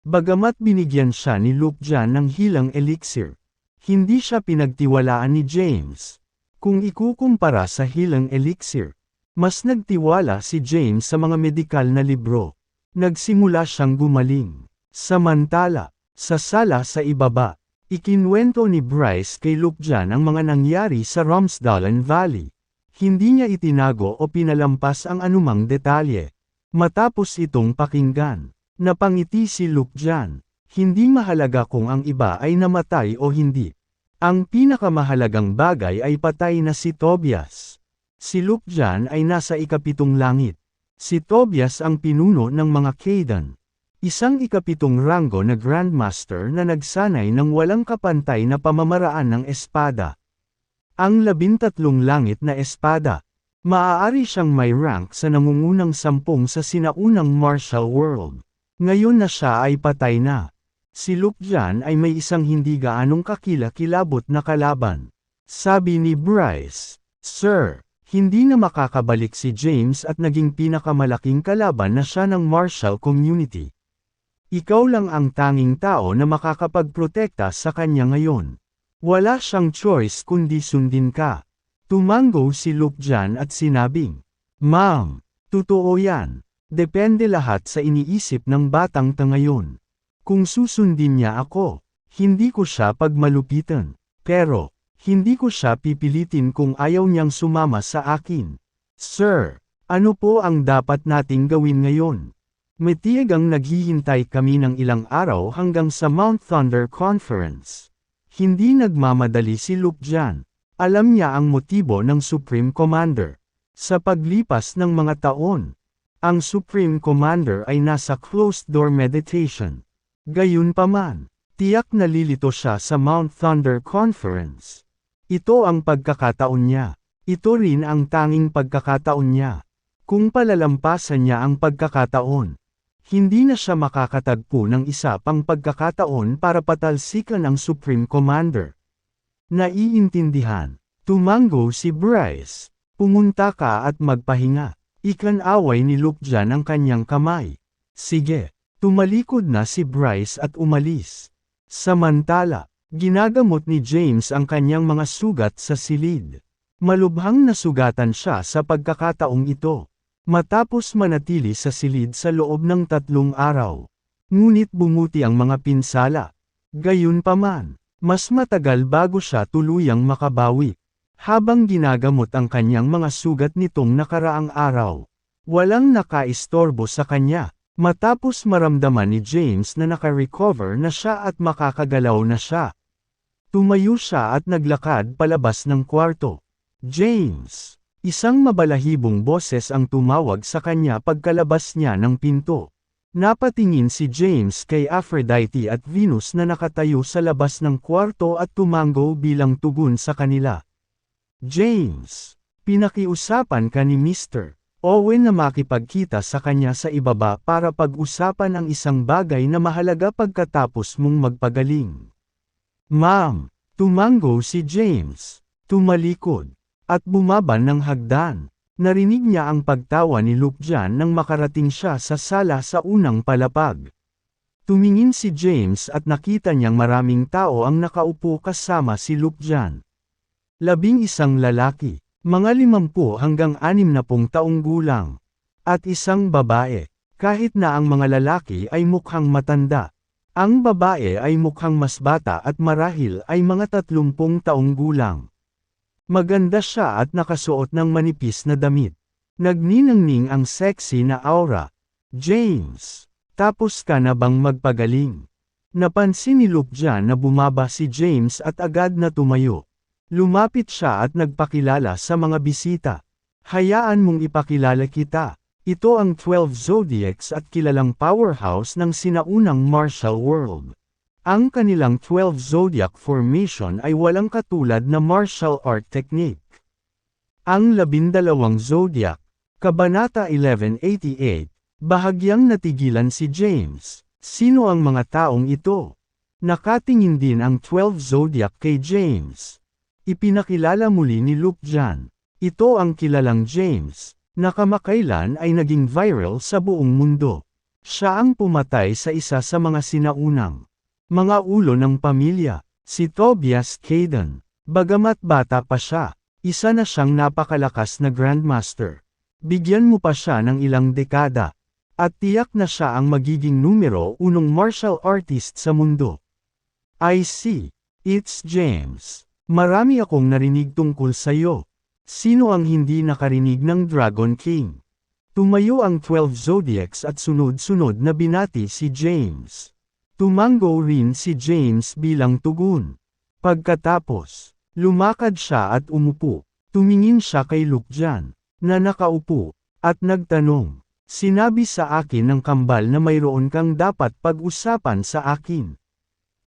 Bagamat binigyan siya ni Luke Jan ng healing elixir, hindi siya pinagtiwalaan ni James. Kung ikukumpara sa healing elixir, mas nagtiwala si James sa mga medikal na libro. Nagsimula siyang gumaling. Samantala, sa sala sa ibaba, ikinwento ni Bryce kay Luke Jan ang mga nangyari sa Romsdalen Valley. Hindi niya itinago o pinalampas ang anumang detalye. Matapos itong pakinggan, napangiti si Luke Jan. Hindi mahalaga kung ang iba ay namatay o hindi. Ang pinakamahalagang bagay ay patay na si Tobias. Si Luke Jan ay nasa ikapitong langit. Si Tobias ang pinuno ng mga Kaidan. Isang ikapitong ranggo na Grandmaster na nagsanay ng walang kapantay na pamamaraan ng espada. Ang 13 langit na espada. Maaari siyang may rank sa nangungunang 10 sa sinaunang martial world. Ngayon na siya ay patay na. Si Luke Jan ay may isang hindi gaanong kakilakilabot na kalaban. Sabi ni Bryce, "Sir, hindi na makakabalik si James at naging pinakamalaking kalaban na siya ng martial community. Ikaw lang ang tanging tao na makakapagprotekta sa kanya ngayon. Wala siyang choice kundi sundin ka." Tumango si Luke Jan at sinabing, "Ma'am, totoo yan. Depende lahat sa iniisip ng batang ta ngayon. Kung susundin niya ako, hindi ko siya pagmalupitan. Pero, hindi ko siya pipilitin kung ayaw niyang sumama sa akin. Sir, ano po ang dapat nating gawin ngayon?" Matiyagang naghihintay kami ng ilang araw hanggang sa Mount Thunder Conference. Hindi nagmamadali si Luke Jan. Alam niya ang motibo ng Supreme Commander. Sa paglipas ng mga taon, ang Supreme Commander ay nasa closed-door meditation. Gayunpaman, tiyak nalilito siya sa Mount Thunder Conference. Ito ang pagkakataon niya. Ito rin ang tanging pagkakataon niya. Kung palalampasan niya ang pagkakataon, hindi na siya makakatagpo ng isa pang pagkakataon para patalsikan ang Supreme Commander. Naiintindihan. Tumango si Bryce. Pumunta ka at magpahinga. Ikan-away ni Luke Jan ang kanyang kamay. Sige. Tumalikod na si Bryce at umalis. Samantala, ginagamot ni James ang kanyang mga sugat sa silid. Malubhang nasugatan siya sa pagkakataong ito. Matapos manatili sa silid sa loob ng 3 araw. Ngunit bumuti ang mga pinsala. Gayunpaman, mas matagal bago siya tuluyang makabawi. Habang ginagamot ang kanyang mga sugat nitong nakaraang araw, walang nakaistorbo sa kanya. Matapos maramdaman ni James na naka-recover na siya at makakagalaw na siya. Tumayo siya at naglakad palabas ng kwarto. James! Isang mabalahibong boses ang tumawag sa kanya pagkalabas niya ng pinto. Napatingin si James kay Aphrodite at Venus na nakatayo sa labas ng kwarto at tumango bilang tugon sa kanila. James! Pinakiusapan ka ni Mr. Owen na makipagkita sa kanya sa ibaba para pag-usapan ang isang bagay na mahalaga pagkatapos mong magpagaling. Ma'am! Tumango si James. Tumalikod. At bumaba ng hagdan. Narinig niya ang pagtawa ni Luke Jan nang makarating siya sa sala sa unang palapag. Tumingin si James at nakita niyang maraming tao ang nakaupo kasama si Luke Jan. 11 lalaki, mga 50 hanggang 60 taong gulang, at isang babae. Kahit na ang mga lalaki ay mukhang matanda, ang babae ay mukhang mas bata at marahil ay mga 30 taong gulang. Maganda siya at nakasuot ng manipis na damit. Nagniningning ang sexy na aura. James, tapos ka na bang magpagaling? Napansin ni Luke Jan na bumaba si James at agad na tumayo. Lumapit siya at nagpakilala sa mga bisita. Hayaan mong ipakilala kita. Ito ang 12 Zodiacs at kilalang powerhouse ng sinaunang martial world. Ang kanilang 12 Zodiac formation ay walang katulad na martial art technique. Ang 12 Zodiac, Kabanata 1188, bahagyang natigilan si James. Sino ang mga taong ito? Nakatingin din ang 12 Zodiac kay James. Ipinakilala muli ni Luke Jan. Ito ang kilalang James, na kamakailan ay naging viral sa buong mundo. Siya ang pumatay sa isa sa mga sinaunang mga ulo ng pamilya, si Tobias Caden. Bagamat bata pa siya, isa na siyang napakalakas na Grandmaster. Bigyan mo pa siya ng ilang dekada, at tiyak na siya ang magiging numero 1 martial artist sa mundo. I see. It's James. Marami akong narinig tungkol sa'yo. Sino ang hindi nakarinig ng Dragon King? Tumayo ang 12 Zodiacs at sunod-sunod na binati si James. Tumango rin si James bilang tugon. Pagkatapos, lumakad siya at umupo. Tumingin siya kay Luke Jan, na nakaupo, at nagtanong. Sinabi sa akin ng kambal na mayroon kang dapat pag-usapan sa akin.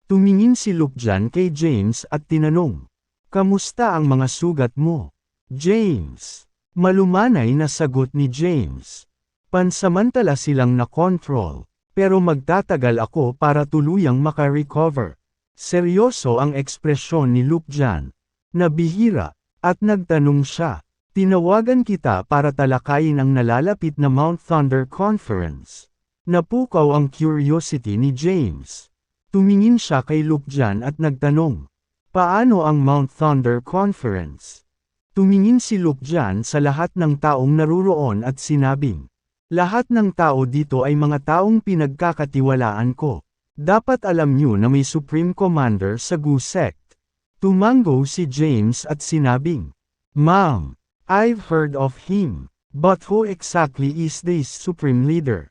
Tumingin si Luke Jan kay James at tinanong. Kamusta ang mga sugat mo? James. Malumanay na sagot ni James. Pansamantala silang na-control, pero magtatagal ako para tuluyang maka-recover. Seryoso ang ekspresyon ni Luke Jan. Nabihira, at nagtanong siya. Tinawagan kita para talakayin ang nalalapit na Mount Thunder Conference. Napukaw ang curiosity ni James. Tumingin siya kay Luke Jan at nagtanong. Paano ang Mount Thunder Conference? Tumingin si Luke Jan sa lahat ng taong naruroon at sinabing, lahat ng tao dito ay mga taong pinagkakatiwalaan ko. Dapat alam niyo na may Supreme Commander sa Gu Sect. Tumango si James at sinabing, Ma'am, I've heard of him, but who exactly is this Supreme Leader?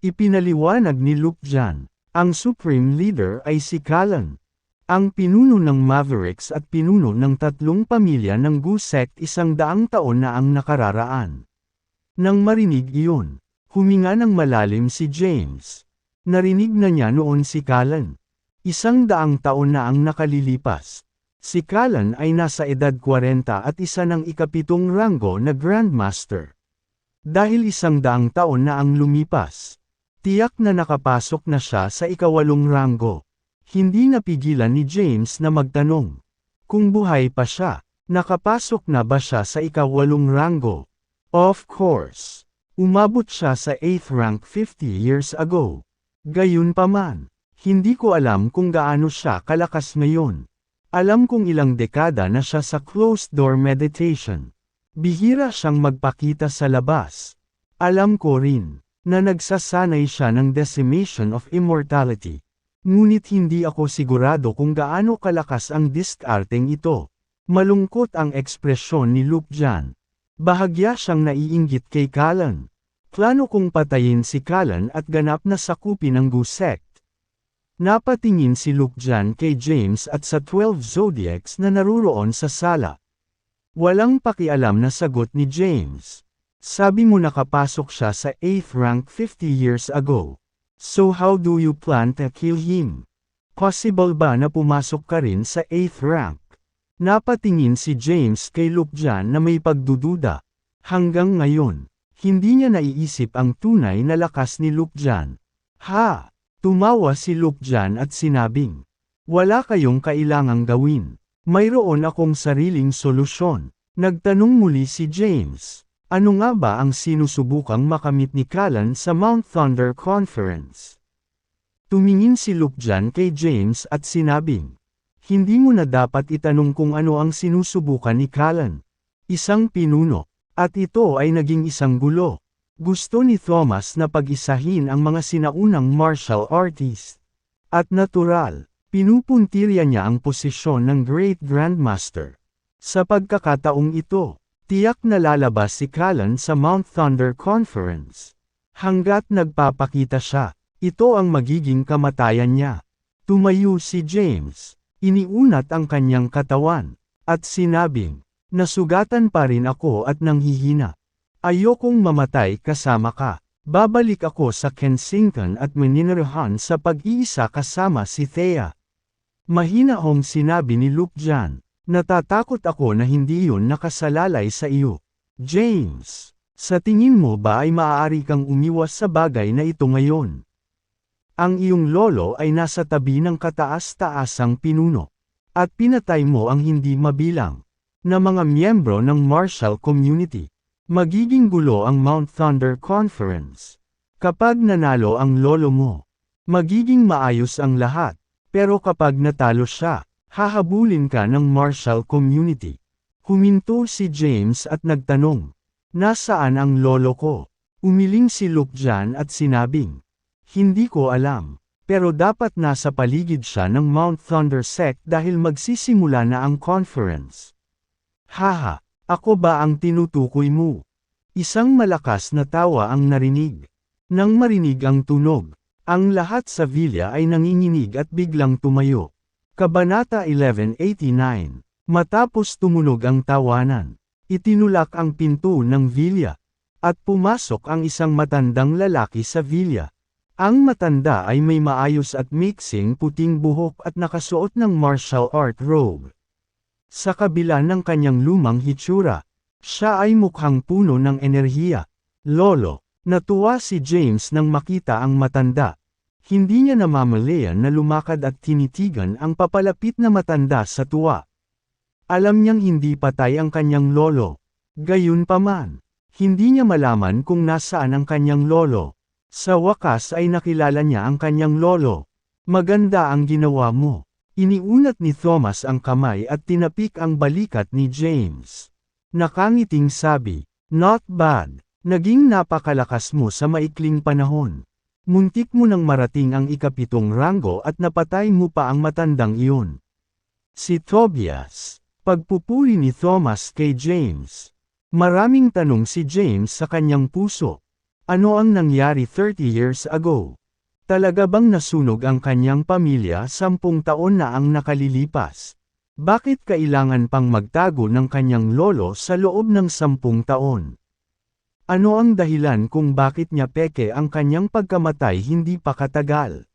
Ipinaliwanag ni Luke Jan, ang Supreme Leader ay si Callan. Ang pinuno ng Mavericks at pinuno ng 3 pamilya ng Gu Sect 100 taon na ang nakararaan. Nang marinig iyon, huminga ng malalim si James. Narinig na niya noon si Callan. 100 taon na ang nakalilipas. Si Callan ay nasa edad 40 at isa ng ikapitong ranggo na Grandmaster. Dahil 100 taon na ang lumipas, tiyak na nakapasok na siya sa ika-8 ranggo. Hindi napigilan ni James na magtanong. Kung buhay pa siya, nakapasok na ba siya sa ika-8 ranggo? Of course. Umabot siya sa 8th rank 50 years ago. Gayunpaman, hindi ko alam kung gaano siya kalakas ngayon. Alam kong ilang dekada na siya sa closed-door meditation. Bihira siyang magpakita sa labas. Alam ko rin, na nagsasanay siya ng decimation of immortality. Ngunit hindi ako sigurado kung gaano kalakas ang diskarteng ito. Malungkot ang ekspresyon ni Luke Jan. Bahagya siyang naiinggit kay Callan. Plano kong patayin si Callan at ganap na sakupin ang Gu sect. Napatingin si Luke Jan kay James at sa 12 Zodiacs na naruroon sa sala. Walang pakialam na sagot ni James. Sabi mo nakapasok siya sa 8th rank 50 years ago. So how do you plan to kill him? Possible ba na pumasok ka rin sa 8th rank? Napatingin si James kay Luke Jan na may pagdududa. Hanggang ngayon, hindi niya naiisip ang tunay na lakas ni Luke Jan. Ha! Tumawa si Luke Jan at sinabing, wala kayong kailangang gawin. Mayroon akong sariling solusyon. Nagtanong muli si James, ano nga ba ang sinusubukang makamit ni Callan sa Mount Thunder Conference? Tumingin si Luke Jan kay James at sinabing, hindi mo na dapat itanong kung ano ang sinusubukan ni Callan. Isang pinuno, at ito ay naging isang gulo. Gusto ni Thomas na pag-isahin ang mga sinaunang martial artist. At natural, pinupuntirya niya ang posisyon ng Great Grandmaster. Sa pagkakataong ito, tiyak na lalabas si Callan sa Mount Thunder Conference. Hanggat nagpapakita siya, ito ang magiging kamatayan niya. Tumayo si James, iniunat ang kanyang katawan, at sinabing, nasugatan pa rin ako at nanghihina. Ayokong mamatay kasama ka. Babalik ako sa Kensington at maninirahan sa pag-iisa kasama si Thea. Mahinahong sinabi ni Luke Jan, natatakot ako na hindi yun nakasalalay sa iyo. James, sa tingin mo ba ay maaari kang umiwas sa bagay na ito ngayon? Ang iyong lolo ay nasa tabi ng kataas-taasang pinuno. At pinatay mo ang hindi mabilang na mga miyembro ng martial community. Magiging gulo ang Mount Thunder Conference. Kapag nanalo ang lolo mo, magiging maayos ang lahat. Pero kapag natalo siya, hahabulin ka ng martial community. Huminto si James at nagtanong, nasaan ang lolo ko? Umiling si Luke Jan at sinabing, hindi ko alam, pero dapat nasa paligid siya ng Mount Thunder sect dahil magsisimula na ang conference. Haha! Ako ba ang tinutukoy mo? Isang malakas na tawa ang narinig. Nang marinig ang tunog, ang lahat sa villa ay nanginginig at biglang tumayo. Kabanata 1189. Matapos tumunog ang tawanan, itinulak ang pinto ng villa, at pumasok ang isang matandang lalaki sa villa. Ang matanda ay may maayos at mixing puting buhok at nakasuot ng martial art robe. Sa kabila ng kanyang lumang hitsura, siya ay mukhang puno ng enerhiya. Lolo, natuwa si James nang makita ang matanda. Hindi niya namamalayan na lumakad at tinitigan ang papalapit na matanda sa tuwa. Alam niyang hindi patay ang kanyang lolo. Gayunpaman, hindi niya malaman kung nasaan ang kanyang lolo. Sa wakas ay nakilala niya ang kanyang lolo. Maganda ang ginawa mo. Iniunat ni Thomas ang kamay at tinapik ang balikat ni James. Nakangiting sabi, not bad. Naging napakalakas mo sa maikling panahon. Muntik mo nang marating ang ika-7 ranggo at napatay mo pa ang matandang iyon. Si Tobias. Pagpupuri ni Thomas kay James. Maraming tanong si James sa kanyang puso. Ano ang nangyari 30 years ago? Talaga bang nasunog ang kanyang pamilya 10 taon na ang nakalilipas? Bakit kailangan pang magtago ng kanyang lolo sa loob ng 10 taon? Ano ang dahilan kung bakit niya peke ang kanyang pagkamatay hindi pa katagal?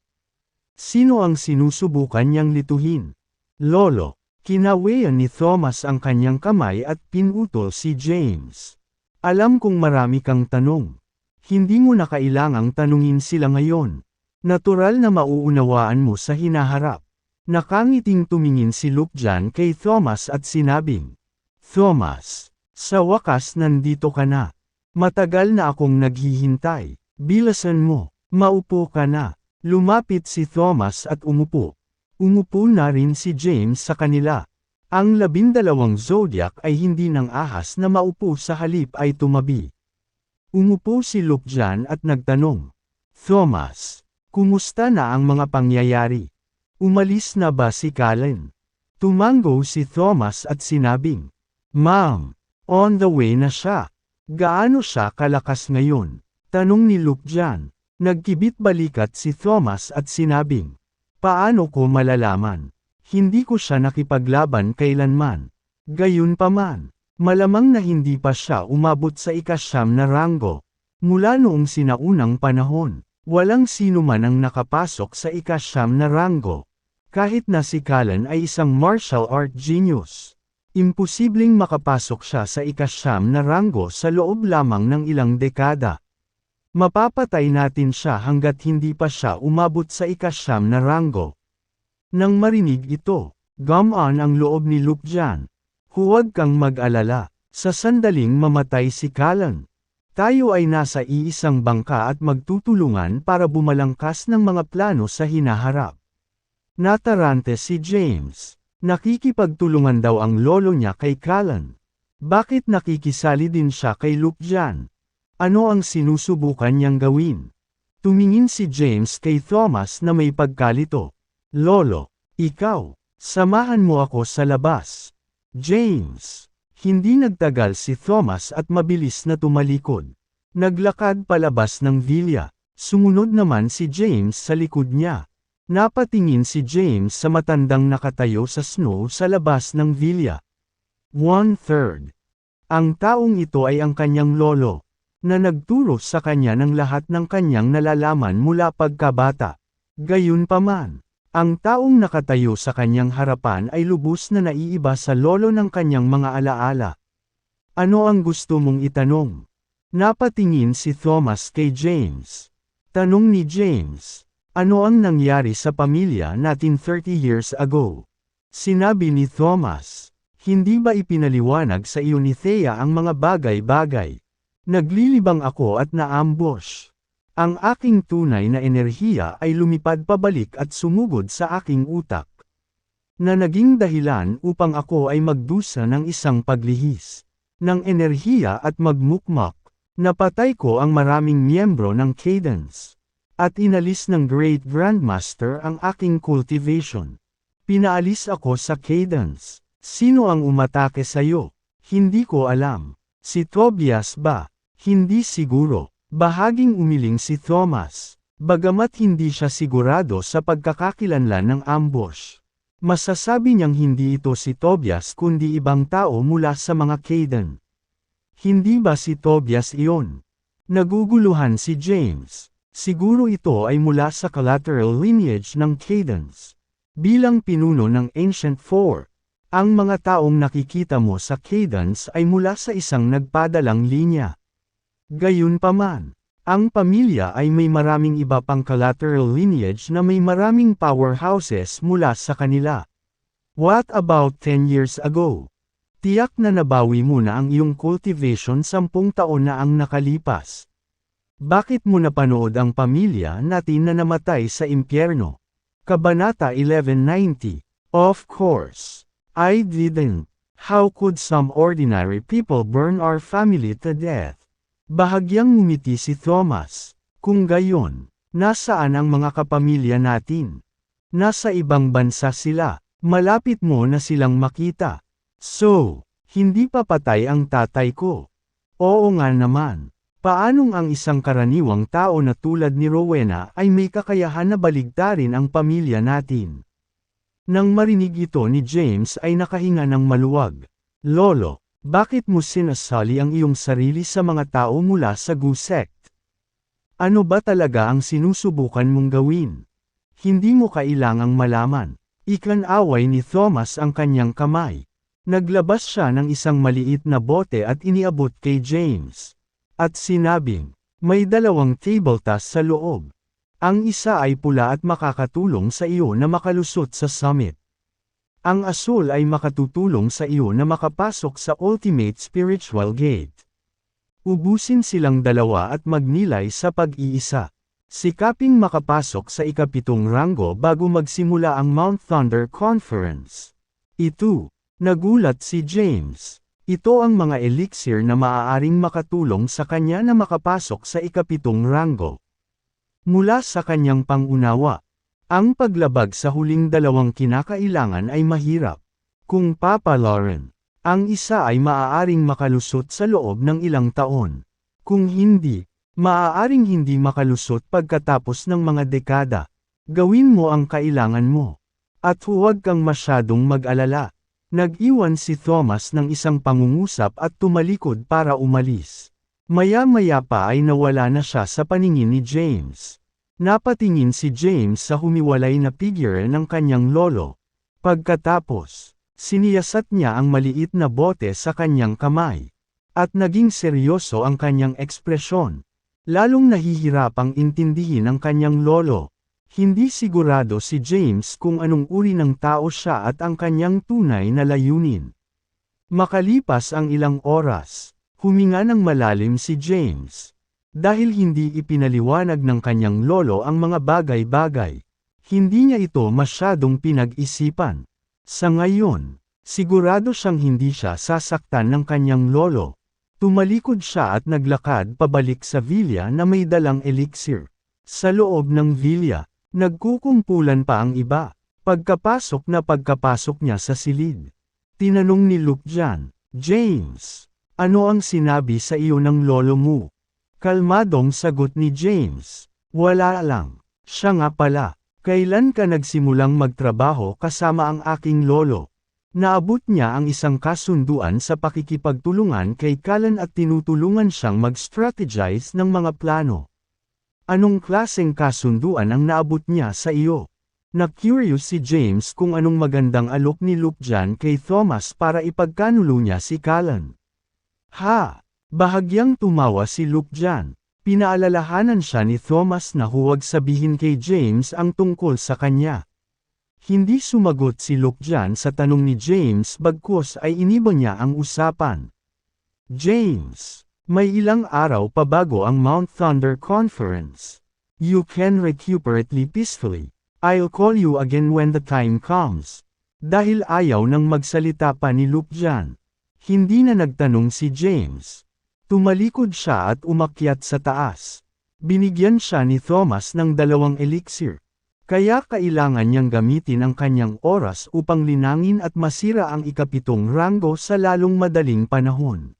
Sino ang sinusubukan niyang lituhin? Lolo, Kinawayan ni Thomas ang kanyang kamay at pinutol si James. Alam kong marami kang tanong. Hindi mo na kailangang tanungin sila ngayon. Natural na mauunawaan mo sa hinaharap. Nakangiting tumingin si Lukjan kay Thomas at sinabing, Thomas, sa wakas nandito ka na. Matagal na akong naghihintay. Bilasan mo, maupo ka na. Lumapit si Thomas at umupo. Umupo na rin si James sa kanila. Ang 12 zodiac ay hindi ng ahas na maupo sa halip ay tumabi. Umupo si Lukjan at nagtanong, Thomas, kumusta na ang mga pangyayari? Umalis na ba si Callan? Tumango si Thomas at sinabing, Ma'am, on the way na siya. Gaano siya kalakas ngayon? Tanong ni Lukjan. Nagkibit balikat si Thomas at sinabing, Paano ko malalaman? Hindi ko siya nakipaglaban kailanman. Gayunpaman, malamang na hindi pa siya umabot sa ika-9 na ranggo. Mula noong sinaunang panahon, walang sino man ang nakapasok sa ika-9 na ranggo. Kahit na si Callan ay isang martial art genius. Imposibleng makapasok siya sa ika-9 na ranggo sa loob lamang ng ilang dekada. Mapapatay natin siya hanggat hindi pa siya umabot sa ika-9 na ranggo. Nang marinig ito, gumaan ang loob ni Lukjan. Huwag kang mag-alala, sa sandaling mamatay si Callan. Tayo ay nasa iisang bangka at magtutulungan para bumalangkas ng mga plano sa hinaharap. Natarante si James. Nakikipagtulungan daw ang lolo niya kay Callan. Bakit nakikisali din siya kay Lukjan? Ano ang sinusubukan niyang gawin? Tumingin si James kay Thomas na may pagkalito. Lolo, ikaw, samahan mo ako sa labas. James. Hindi nagtagal si Thomas at mabilis na tumalikod. Naglakad palabas ng villa. Sumunod naman si James sa likod niya. Napatingin si James sa matandang nakatayo sa snow sa labas ng villa. 1/3. Ang taong ito ay ang kanyang lolo, na nagturo sa kanya ng lahat ng kanyang nalalaman mula pagkabata. Gayunpaman, ang taong nakatayo sa kanyang harapan ay lubos na naiiba sa lolo ng kanyang mga alaala. Ano ang gusto mong itanong? Napatingin si Thomas kay James. Tanong ni James, ano ang nangyari sa pamilya natin 30 years ago? Sinabi ni Thomas, hindi ba ipinaliwanag sa iyo ni Thea ang mga bagay-bagay? Naglilibang ako at naambush. Ang aking tunay na enerhiya ay lumipad pabalik at sumugod sa aking utak. Na naging dahilan upang ako ay magdusa ng isang paglihis ng enerhiya at magmukmak. Napatay ko ang maraming miyembro ng Cadence. At inalis ng Great Grandmaster ang aking cultivation. Pinaalis ako sa Cadence. Sino ang umatake sa'yo? Hindi ko alam. Si Tobias ba? Hindi siguro. Bahaging umiling si Thomas. Bagamat hindi siya sigurado sa pagkakakilanlan ng ambush. Masasabi niyang hindi ito si Tobias kundi ibang tao mula sa mga Caden. Hindi ba si Tobias iyon? Naguguluhan si James. Siguro ito ay mula sa collateral lineage ng Cadence. Bilang pinuno ng Ancient Four, ang mga taong nakikita mo sa Cadence ay mula sa isang nagpadalang linya. Gayunpaman, ang pamilya ay may maraming iba pang collateral lineage na may maraming powerhouses mula sa kanila. What about 10 years ago? Tiyak na nabawi mo na ang iyong cultivation 10 taon na ang nakalipas. Bakit mo napanood ang pamilya natin na namatay sa impyerno? Kabanata 1190. Of course, I didn't. How could some ordinary people burn our family to death? Bahagyang ngumiti si Thomas. Kung gayon, nasaan ang mga kapamilya natin? Nasa ibang bansa sila. Malapit mo na silang makita. So, hindi pa patay ang tatay ko. Oo nga naman. Paanong ang isang karaniwang tao na tulad ni Rowena ay may kakayahan na baligtarin ang pamilya natin? Nang marinig ito ni James ay nakahinga ng maluwag. Lolo, bakit mo sinasali ang iyong sarili sa mga tao mula sa Gu sect? Ano ba talaga ang sinusubukan mong gawin? Hindi mo kailangang malaman. Ikinaway ni Thomas ang kanyang kamay. Naglabas siya ng isang maliit na bote at iniabot kay James. At sinabing, may 2 tabletas sa loob. Ang isa ay pula at makakatulong sa iyo na makalusot sa summit. Ang asul ay makatutulong sa iyo na makapasok sa ultimate spiritual gate. Ubusin silang 2 at magnilay sa pag-iisa. Sikaping makapasok sa ika-7 ranggo bago magsimula ang Mount Thunder Conference. Nagulat si James. Ito ang mga elixir na maaaring makatulong sa kanya na makapasok sa ika-7 ranggo. Mula sa kanyang pangunawa, ang paglabag sa huling 2 kinakailangan ay mahirap. Kung papalaran, ang isa ay maaaring makalusot sa loob ng ilang taon. Kung hindi, maaaring hindi makalusot pagkatapos ng mga dekada. Gawin mo ang kailangan mo. At huwag kang masyadong mag-alala. Nag-iwan si Thomas ng isang pangungusap at tumalikod para umalis. Maya-maya pa ay nawala na siya sa paningin ni James. Napatingin si James sa humiwalay na figure ng kanyang lolo. Pagkatapos, siniyasat niya ang maliit na bote sa kanyang kamay. At naging seryoso ang kanyang ekspresyon. Lalong nahihirapang intindihin ang kanyang lolo. Hindi sigurado si James kung anong uri ng tao siya at ang kanyang tunay na layunin. Makalipas ang ilang oras, huminga ng malalim si James. Dahil hindi ipinaliwanag ng kanyang lolo ang mga bagay-bagay, hindi niya ito masyadong pinag-isipan. Sa ngayon, sigurado siyang hindi siya sasaktan ng kanyang lolo. Tumalikod siya at naglakad pabalik sa villa na may dalang elixir. Sa loob ng villa, nagkukumpulan pa ang iba. Pagkapasok niya sa silid, tinanong ni Lukjan, James, ano ang sinabi sa iyo ng lolo mo? Kalmadong sagot ni James, wala lang. Siya nga pala, kailan ka nagsimulang magtrabaho kasama ang aking lolo? Naabot niya ang isang kasunduan sa pakikipagtulungan kay Callan at tinutulungan siyang mag-strategize ng mga plano. Anong klaseng kasunduan ang naabot niya sa iyo? Na-curious si James kung anong magandang alok ni Lukjan kay Thomas para ipagkanulo niya si Callan. Bahagyang tumawa si Lukjan. Pinaalalahanan siya ni Thomas na huwag sabihin kay James ang tungkol sa kanya. Hindi sumagot si Lukjan sa tanong ni James bagkus ay iniba niya ang usapan. James, may ilang araw pa bago ang Mount Thunder Conference. You can recuperate peacefully. I'll call you again when the time comes. Dahil ayaw nang magsalita pa ni Lukjan, hindi na nagtanong si James. Tumalikod siya at umakyat sa taas. Binigyan siya ni Thomas ng 2 elixir. Kaya kailangan niyang gamitin ang kanyang oras upang linangin at masira ang ika-7 ranggo sa lalong madaling panahon.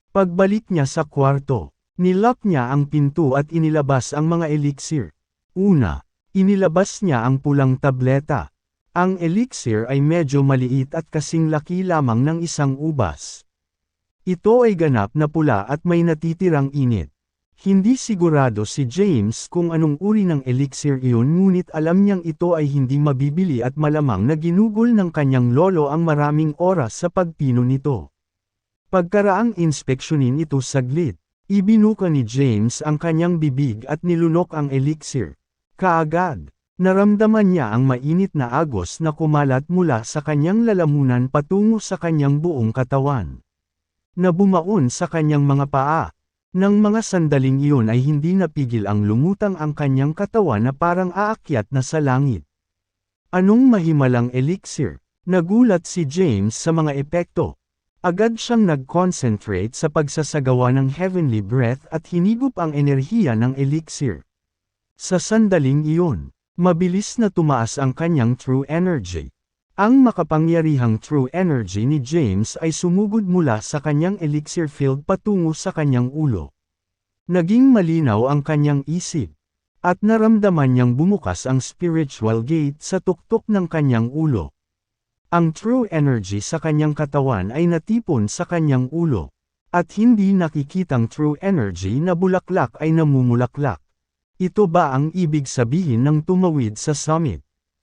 Pagbalik niya sa kwarto, nilock niya ang pinto at inilabas ang mga elixir. Una, inilabas niya ang pulang tableta. Ang elixir ay medyo maliit at kasing laki lamang ng isang ubas. Ito ay ganap na pula at may natitirang init. Hindi sigurado si James kung anong uri ng elixir iyon ngunit alam niyang ito ay hindi mabibili at malamang na ginugol ng kanyang lolo ang maraming oras sa pagpino nito. Pagkaraang inspeksyonin ito saglit, ibinuka ni James ang kanyang bibig at nilunok ang elixir. Kaagad, naramdaman niya ang mainit na agos na kumalat mula sa kanyang lalamunan patungo sa kanyang buong katawan. Na bumaon sa kanyang mga paa. Nang mga sandaling iyon ay hindi napigil ang lumutang ang kanyang katawan na parang aakyat na sa langit. Anong mahimalang elixir? Nagulat si James sa mga epekto. Agad siyang nag-concentrate sa pagsasagawa ng heavenly breath at hinigop ang enerhiya ng elixir. Sa sandaling iyon, mabilis na tumaas ang kanyang true energy. Ang makapangyarihang true energy ni James ay sumugod mula sa kanyang elixir field patungo sa kanyang ulo. Naging malinaw ang kanyang isip, at naramdaman niyang bumukas ang spiritual gate sa tuktok ng kanyang ulo. Ang true energy sa kanyang katawan ay natipon sa kanyang ulo, at hindi nakikitang true energy na bulaklak ay namumulaklak. Ito ba ang ibig sabihin ng tumawid sa summit?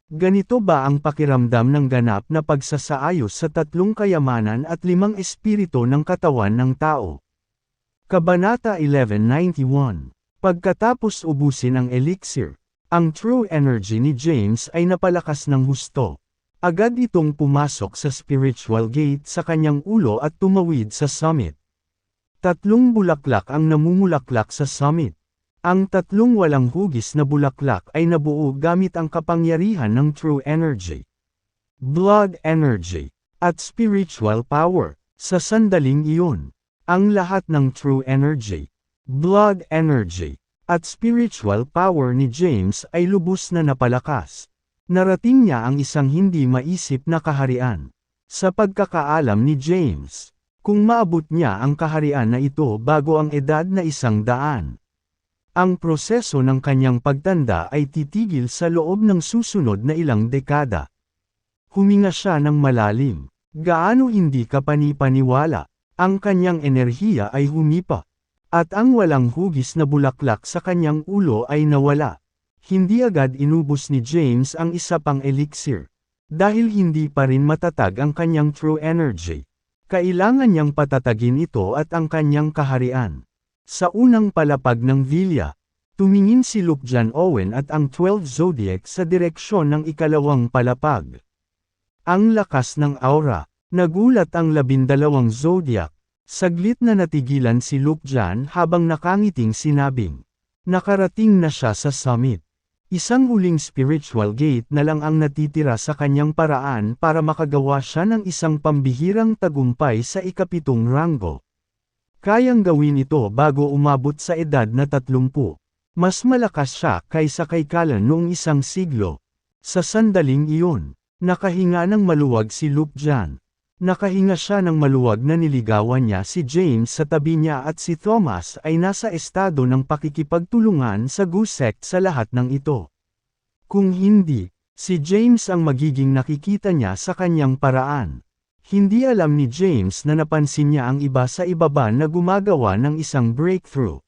Ganito ba ang pakiramdam ng ganap na pagsasaayos sa 3 kayamanan at 5 espiritu ng katawan ng tao? Kabanata 1191. Pagkatapos ubusin ang elixir, ang true energy ni James ay napalakas ng husto. Agad itong pumasok sa spiritual gate sa kanyang ulo at tumawid sa summit. 3 bulaklak ang namumulaklak sa summit. Ang 3 walang hugis na bulaklak ay nabuo gamit ang kapangyarihan ng true energy, blood energy, at spiritual power. Sa sandaling iyon, ang lahat ng true energy, blood energy, at spiritual power ni James ay lubos na napalakas. Narating niya ang isang hindi maisip na kaharian. Sa pagkakaalam ni James, kung maabot niya ang kaharian na ito bago ang edad na 100, ang proseso ng kanyang pagtanda ay titigil sa loob ng susunod na ilang dekada. Huminga siya ng malalim. Gaano hindi kapanipaniwala. Ang kanyang enerhiya ay humipa. At ang walang hugis na bulaklak sa kanyang ulo ay nawala. Hindi agad inubos ni James ang isa pang elixir. Dahil hindi pa rin matatag ang kanyang true energy. Kailangan niyang patatagin ito at ang kanyang kaharian. Sa unang palapag ng Villa, tumingin si Luke John Owen at ang 12 zodiac sa direksyon ng ikalawang palapag. Ang lakas ng aura. Nagulat ang 12 zodiac. Saglit na natigilan si Luke John habang nakangiting sinabing, nakarating na siya sa summit. Isang huling spiritual gate na lang ang natitira sa kanyang paraan para makagawa siya ng isang pambihirang tagumpay sa ikapitong ranggo. Kayang gawin ito bago umabot sa edad na 30. Mas malakas siya kaysa kay Callan noong 1 siglo. Sa sandaling iyon, nakahinga ng maluwag si Luke John. Nakahinga siya ng maluwag na niligawan niya si James sa tabi niya at si Thomas ay nasa estado ng pakikipagtulungan sa Goose sect sa lahat ng ito. Kung hindi, si James ang magiging nakikita niya sa kanyang paraan. Hindi alam ni James na napansin niya ang iba sa ibaba na gumagawa ng isang breakthrough.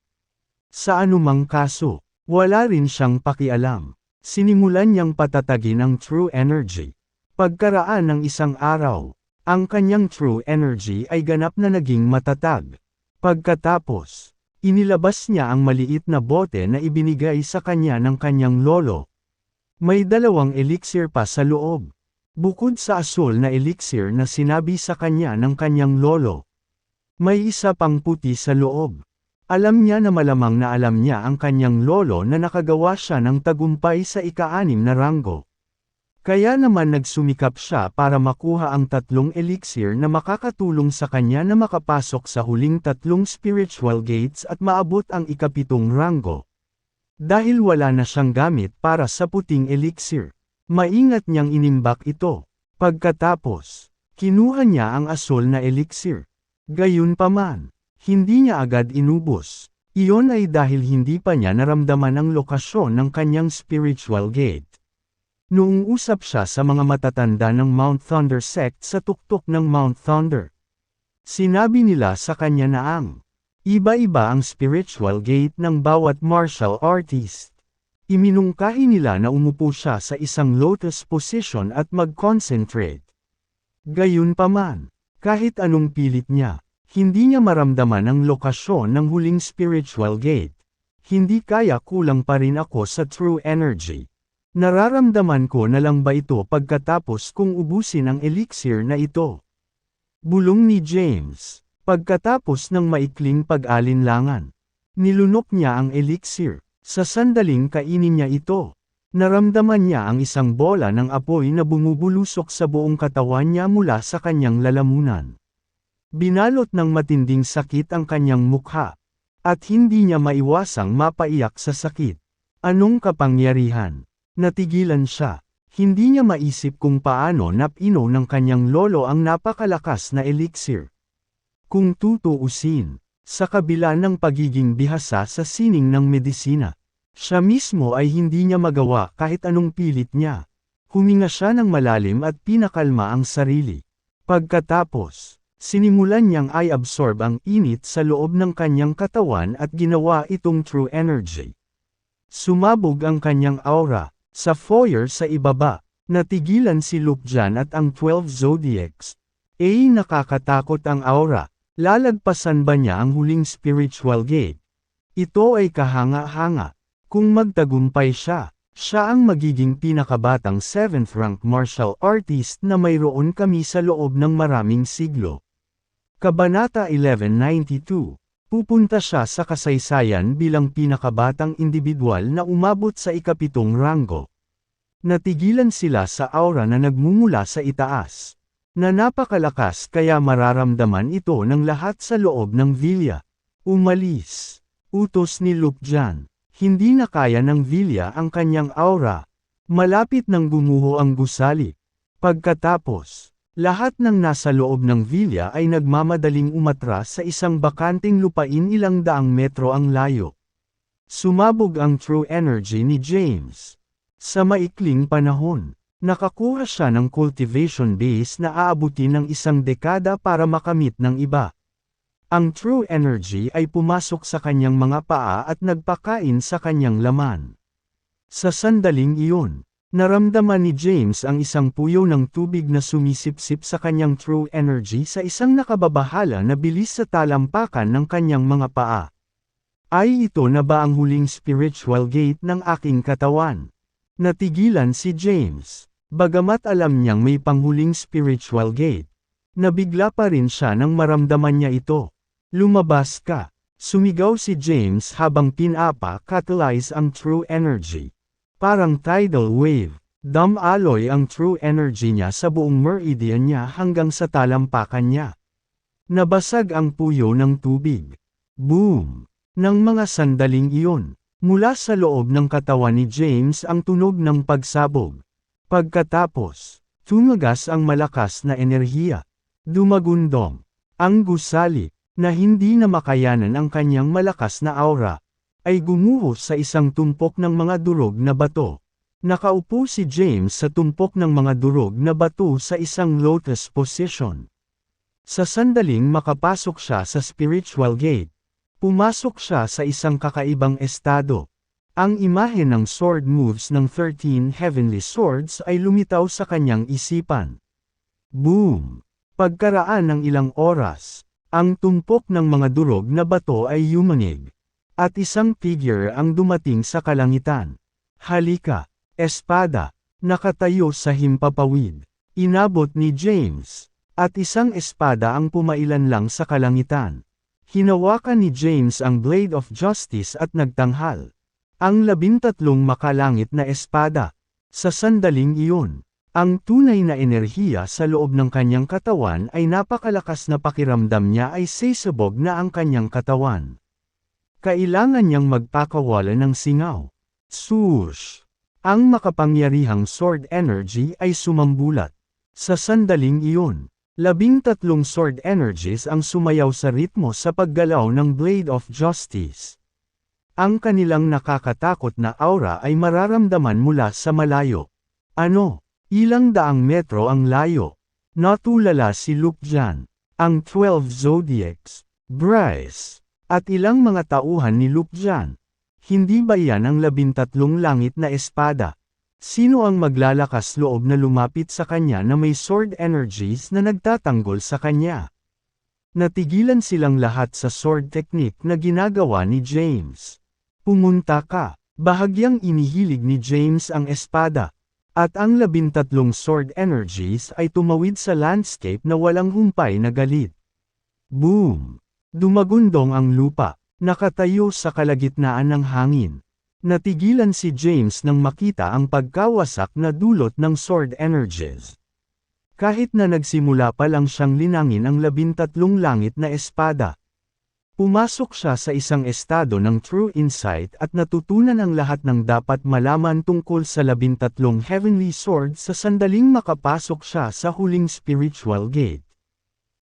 Sa anumang kaso, wala rin siyang pakialam. Sinimulan niyang patatagin ang true energy. Pagkaraan ng isang araw, ang kanyang true energy ay ganap na naging matatag. Pagkatapos, inilabas niya ang maliit na bote na ibinigay sa kanya ng kanyang lolo. May 2 elixir pa sa loob. Bukod sa asul na elixir na sinabi sa kanya ng kanyang lolo, may isa pang puti sa loob. Alam niya na malamang na alam niya ang kanyang lolo na nakagawa siya ng tagumpay sa ika-6 na ranggo. Kaya naman nagsumikap siya para makuha ang 3 elixir na makakatulong sa kanya na makapasok sa huling 3 spiritual gates at maabot ang ikapitong ranggo. Dahil wala na siyang gamit para sa puting elixir, maingat niyang inimbak ito. Pagkatapos, kinuha niya ang asul na elixir. Gayunpaman, hindi niya agad inubos. Iyon ay dahil hindi pa niya naramdaman ang lokasyon ng kanyang spiritual gate. Noong usap siya sa mga matatanda ng Mount Thunder sect sa tuktok ng Mount Thunder, sinabi nila sa kanya na iba-iba ang spiritual gate ng bawat martial artist. Iminungkahi nila na umupo siya sa isang lotus position at mag-concentrate. Gayunpaman, kahit anong pilit niya, hindi niya maramdaman ang lokasyon ng huling spiritual gate. Hindi kaya, kulang pa rin ako sa true energy. Nararamdaman ko na lang ba ito pagkatapos kong ubusin ang elixir na ito? Bulong ni James. Pagkatapos ng maikling pag-alinlangan, nilunok niya ang elixir. Sa sandaling kainin niya ito, naramdaman niya ang isang bola ng apoy na bumubulusok sa buong katawan niya mula sa kanyang lalamunan. Binalot ng matinding sakit ang kanyang mukha, at hindi niya maiwasang mapaiyak sa sakit. Anong kapangyarihan? Natigilan siya. Hindi niya maisip kung paano napino ng kanyang lolo ang napakalakas na elixir. Kung tutuusin, sa kabila ng pagiging bihasa sa sining ng medisina, siya mismo ay hindi niya magawa kahit anong pilit niya. Huminga siya ng malalim at pinakalma ang sarili. Pagkatapos, sinimulan niyang i-absorb ang init sa loob ng kanyang katawan at ginawa itong true energy. Sumabog ang kanyang aura. Sa foyer sa ibaba, Natigilan si Lukjan at ang 12 Zodiacs. Nakakatakot ang aura. Lalagpasan ba niya ang huling spiritual gate? Ito ay kahanga-hanga. Kung magtagumpay siya, siya ang magiging pinakabatang 7th rank martial artist na mayroon kami sa loob ng maraming siglo. Kabanata 1192. Pupunta siya sa kasaysayan bilang pinakabatang individual na umabot sa ikapitong ranggo. Natigilan sila sa aura na nagmumula sa itaas, na napakalakas kaya mararamdaman ito ng lahat sa loob ng villa. Umalis. Utos ni Lukjan. Hindi na kaya ng villa ang kanyang aura. Malapit nang gumuho ang gusali. Pagkatapos, lahat ng nasa loob ng villa ay nagmamadaling umatras sa isang bakanting lupain ilang daang metro ang layo. Sumabog ang true energy ni James. Sa maikling panahon, nakakuha siya ng cultivation base na aabutin ng 1 dekada para makamit ng iba. Ang true energy ay pumasok sa kanyang mga paa at nagpakain sa kanyang laman. Sa sandaling iyon, naramdaman ni James ang isang puyo ng tubig na sumisipsip sa kanyang true energy sa isang nakababahala na bilis sa talampakan ng kanyang mga paa. Ay ito na ba ang huling spiritual gate ng aking katawan? Natigilan si James. Bagamat alam niyang may panghuling spiritual gate, nabigla pa rin siya nang maramdaman niya ito. Lumabas ka! Sumigaw si James habang pinapa-catalyze ang true energy. Parang tidal wave, dumaloy ang true energy niya sa buong meridian niya hanggang sa talampakan niya. Nabasag ang puyo ng tubig. Boom! Nang mga sandaling iyon, mula sa loob ng katawan ni James ang tunog ng pagsabog. Pagkatapos, tumagas ang malakas na enerhiya. Dumagundong. Ang gusali, na hindi na makayanan ang kanyang malakas na aura, ay gumuho sa isang tumpok ng mga durog na bato. Nakaupo si James sa tumpok ng mga durog na bato sa isang lotus position. Sa sandaling makapasok siya sa spiritual gate, pumasok siya sa isang kakaibang estado. Ang imahe ng sword moves ng 13 heavenly swords ay lumitaw sa kanyang isipan. Boom! Pagkaraan ng ilang oras, ang tumpok ng mga durog na bato ay yumanig. At isang figure ang dumating sa kalangitan. Halika, espada, nakatayo sa himpapawid. Inabot ni James, at isang espada ang pumailan lang sa kalangitan. Hinawakan ni James ang Blade of Justice at nagtanghal. Ang 13 makalangit na espada. Sa sandaling iyon, ang tunay na enerhiya sa loob ng kanyang katawan ay napakalakas na pakiramdam niya ay sisabog na ang kanyang katawan. Kailangan niyang magpakawala ng singaw. Swoosh! Ang makapangyarihang sword energy ay sumambulat. Sa sandaling iyon, 13 sword energies ang sumayaw sa ritmo sa paggalaw ng Blade of Justice. Ang kanilang nakakatakot na aura ay mararamdaman mula sa malayo. Ano? Ilang daang metro ang layo. Natulala si Lukjan, ang 12 Zodiacs, Bryce, at ilang mga tauhan ni Lukjan. Hindi ba yan ang 13 langit na espada? Sino ang maglalakas loob na lumapit sa kanya na may sword energies na nagtatanggol sa kanya? Natigilan silang lahat sa sword technique na ginagawa ni James. Pumunta ka. Bahagyang inihilig ni James ang espada. At ang 13 sword energies ay tumawid sa landscape na walang humpay na galit. Boom! Dumagundong ang lupa. Nakatayo sa kalagitnaan ng hangin. Natigilan si James nang makita ang pagkawasak na dulot ng sword energies. Kahit na nagsimula pa lang siyang linangin ang 13 langit na espada. Pumasok siya sa isang estado ng true insight at natutunan ang lahat ng dapat malaman tungkol sa 13 heavenly swords sa sandaling makapasok siya sa huling spiritual gate.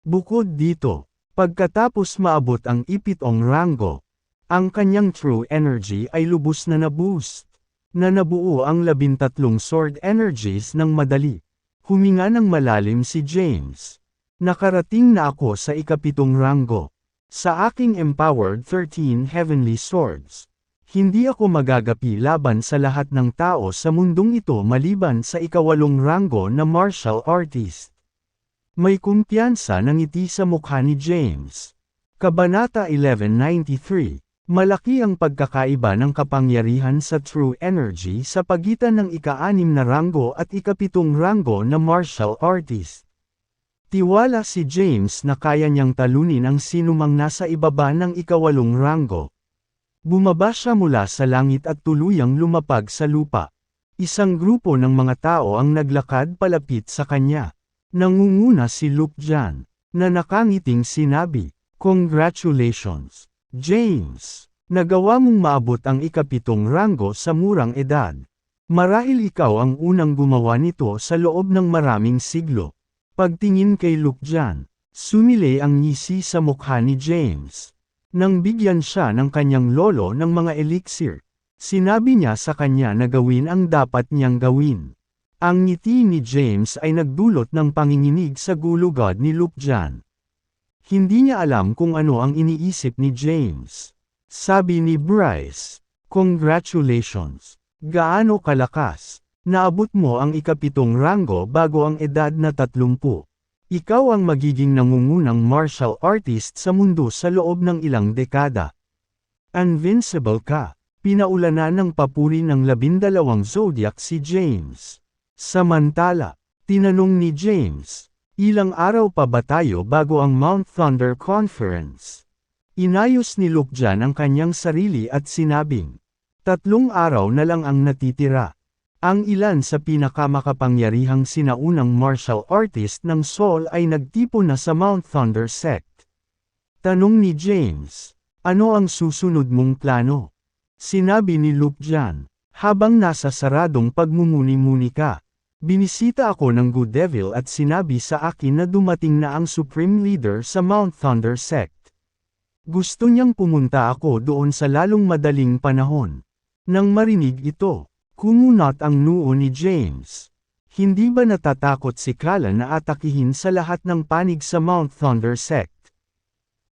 Bukod dito, pagkatapos maabot ang 7th ranggo, ang kanyang true energy ay lubos na na-boost, na nabuo ang 13 sword energies ng madali. Huminga ng malalim si James. Nakarating na ako sa 7th ranggo. Sa aking empowered 13 heavenly swords. Hindi ako magagapi laban sa lahat ng tao sa mundong ito maliban sa ikawalong ranggo na martial artist. May kumpiyansa ng ngiti sa mukha ni James. Kabanata 1193. Malaki ang pagkakaiba ng kapangyarihan sa true energy sa pagitan ng ika-6 na ranggo at ika-7 ranggo na martial artist. Tiwala si James na kaya niyang talunin ang sinumang nasa ibaba ng ika-8 ranggo. Bumaba siya mula sa langit at tuluyang lumapag sa lupa. Isang grupo ng mga tao ang naglakad palapit sa kanya. Nangunguna si Luke Jan, na nakangiting sinabi, "Congratulations, James! Nagawa mong maabot ang ika-7 ranggo sa murang edad. Marahil ikaw ang unang gumawa nito sa loob ng maraming siglo." Pagtingin kay Luke Jan, sumilay ang ngisi sa mukha ni James. Nang bigyan siya ng kanyang lolo ng mga elixir, sinabi niya sa kanya na gawin ang dapat niyang gawin. Ang ngiti ni James ay nagdulot ng panginginig sa gulugod ni Luke Jan. Hindi niya alam kung ano ang iniisip ni James. Sabi ni Bryce, "Congratulations! Gaano kalakas! Naabot mo ang ika-7 ranggo bago ang edad na 30. Ikaw ang magiging nangungunang martial artist sa mundo sa loob ng ilang dekada. Invincible ka." Pinaulanan ng papuri ng 12 zodiac si James. Samantala, tinanong ni James, "Ilang araw pa ba tayo bago ang Mount Thunder Conference?" Inayos ni Luke Jan ang kanyang sarili at sinabing, 3 araw na lang ang natitira." Ang ilan sa pinakamakapangyarihang sinaunang martial artist ng Seoul ay nagtipon na sa Mount Thunder Sect. Tanong ni James, "Ano ang susunod mong plano?" Sinabi ni Luke Jan, "Habang nasa saradong pagmumuni-muni ka, binisita ako ng Good Devil at sinabi sa akin na dumating na ang Supreme Leader sa Mount Thunder Sect. Gusto niyang pumunta ako doon sa lalong madaling panahon." Nang marinig ito, kumunat ang noo ni James. Hindi ba natatakot si Kala na atakihin sa lahat ng panig sa Mount Thunder Sect?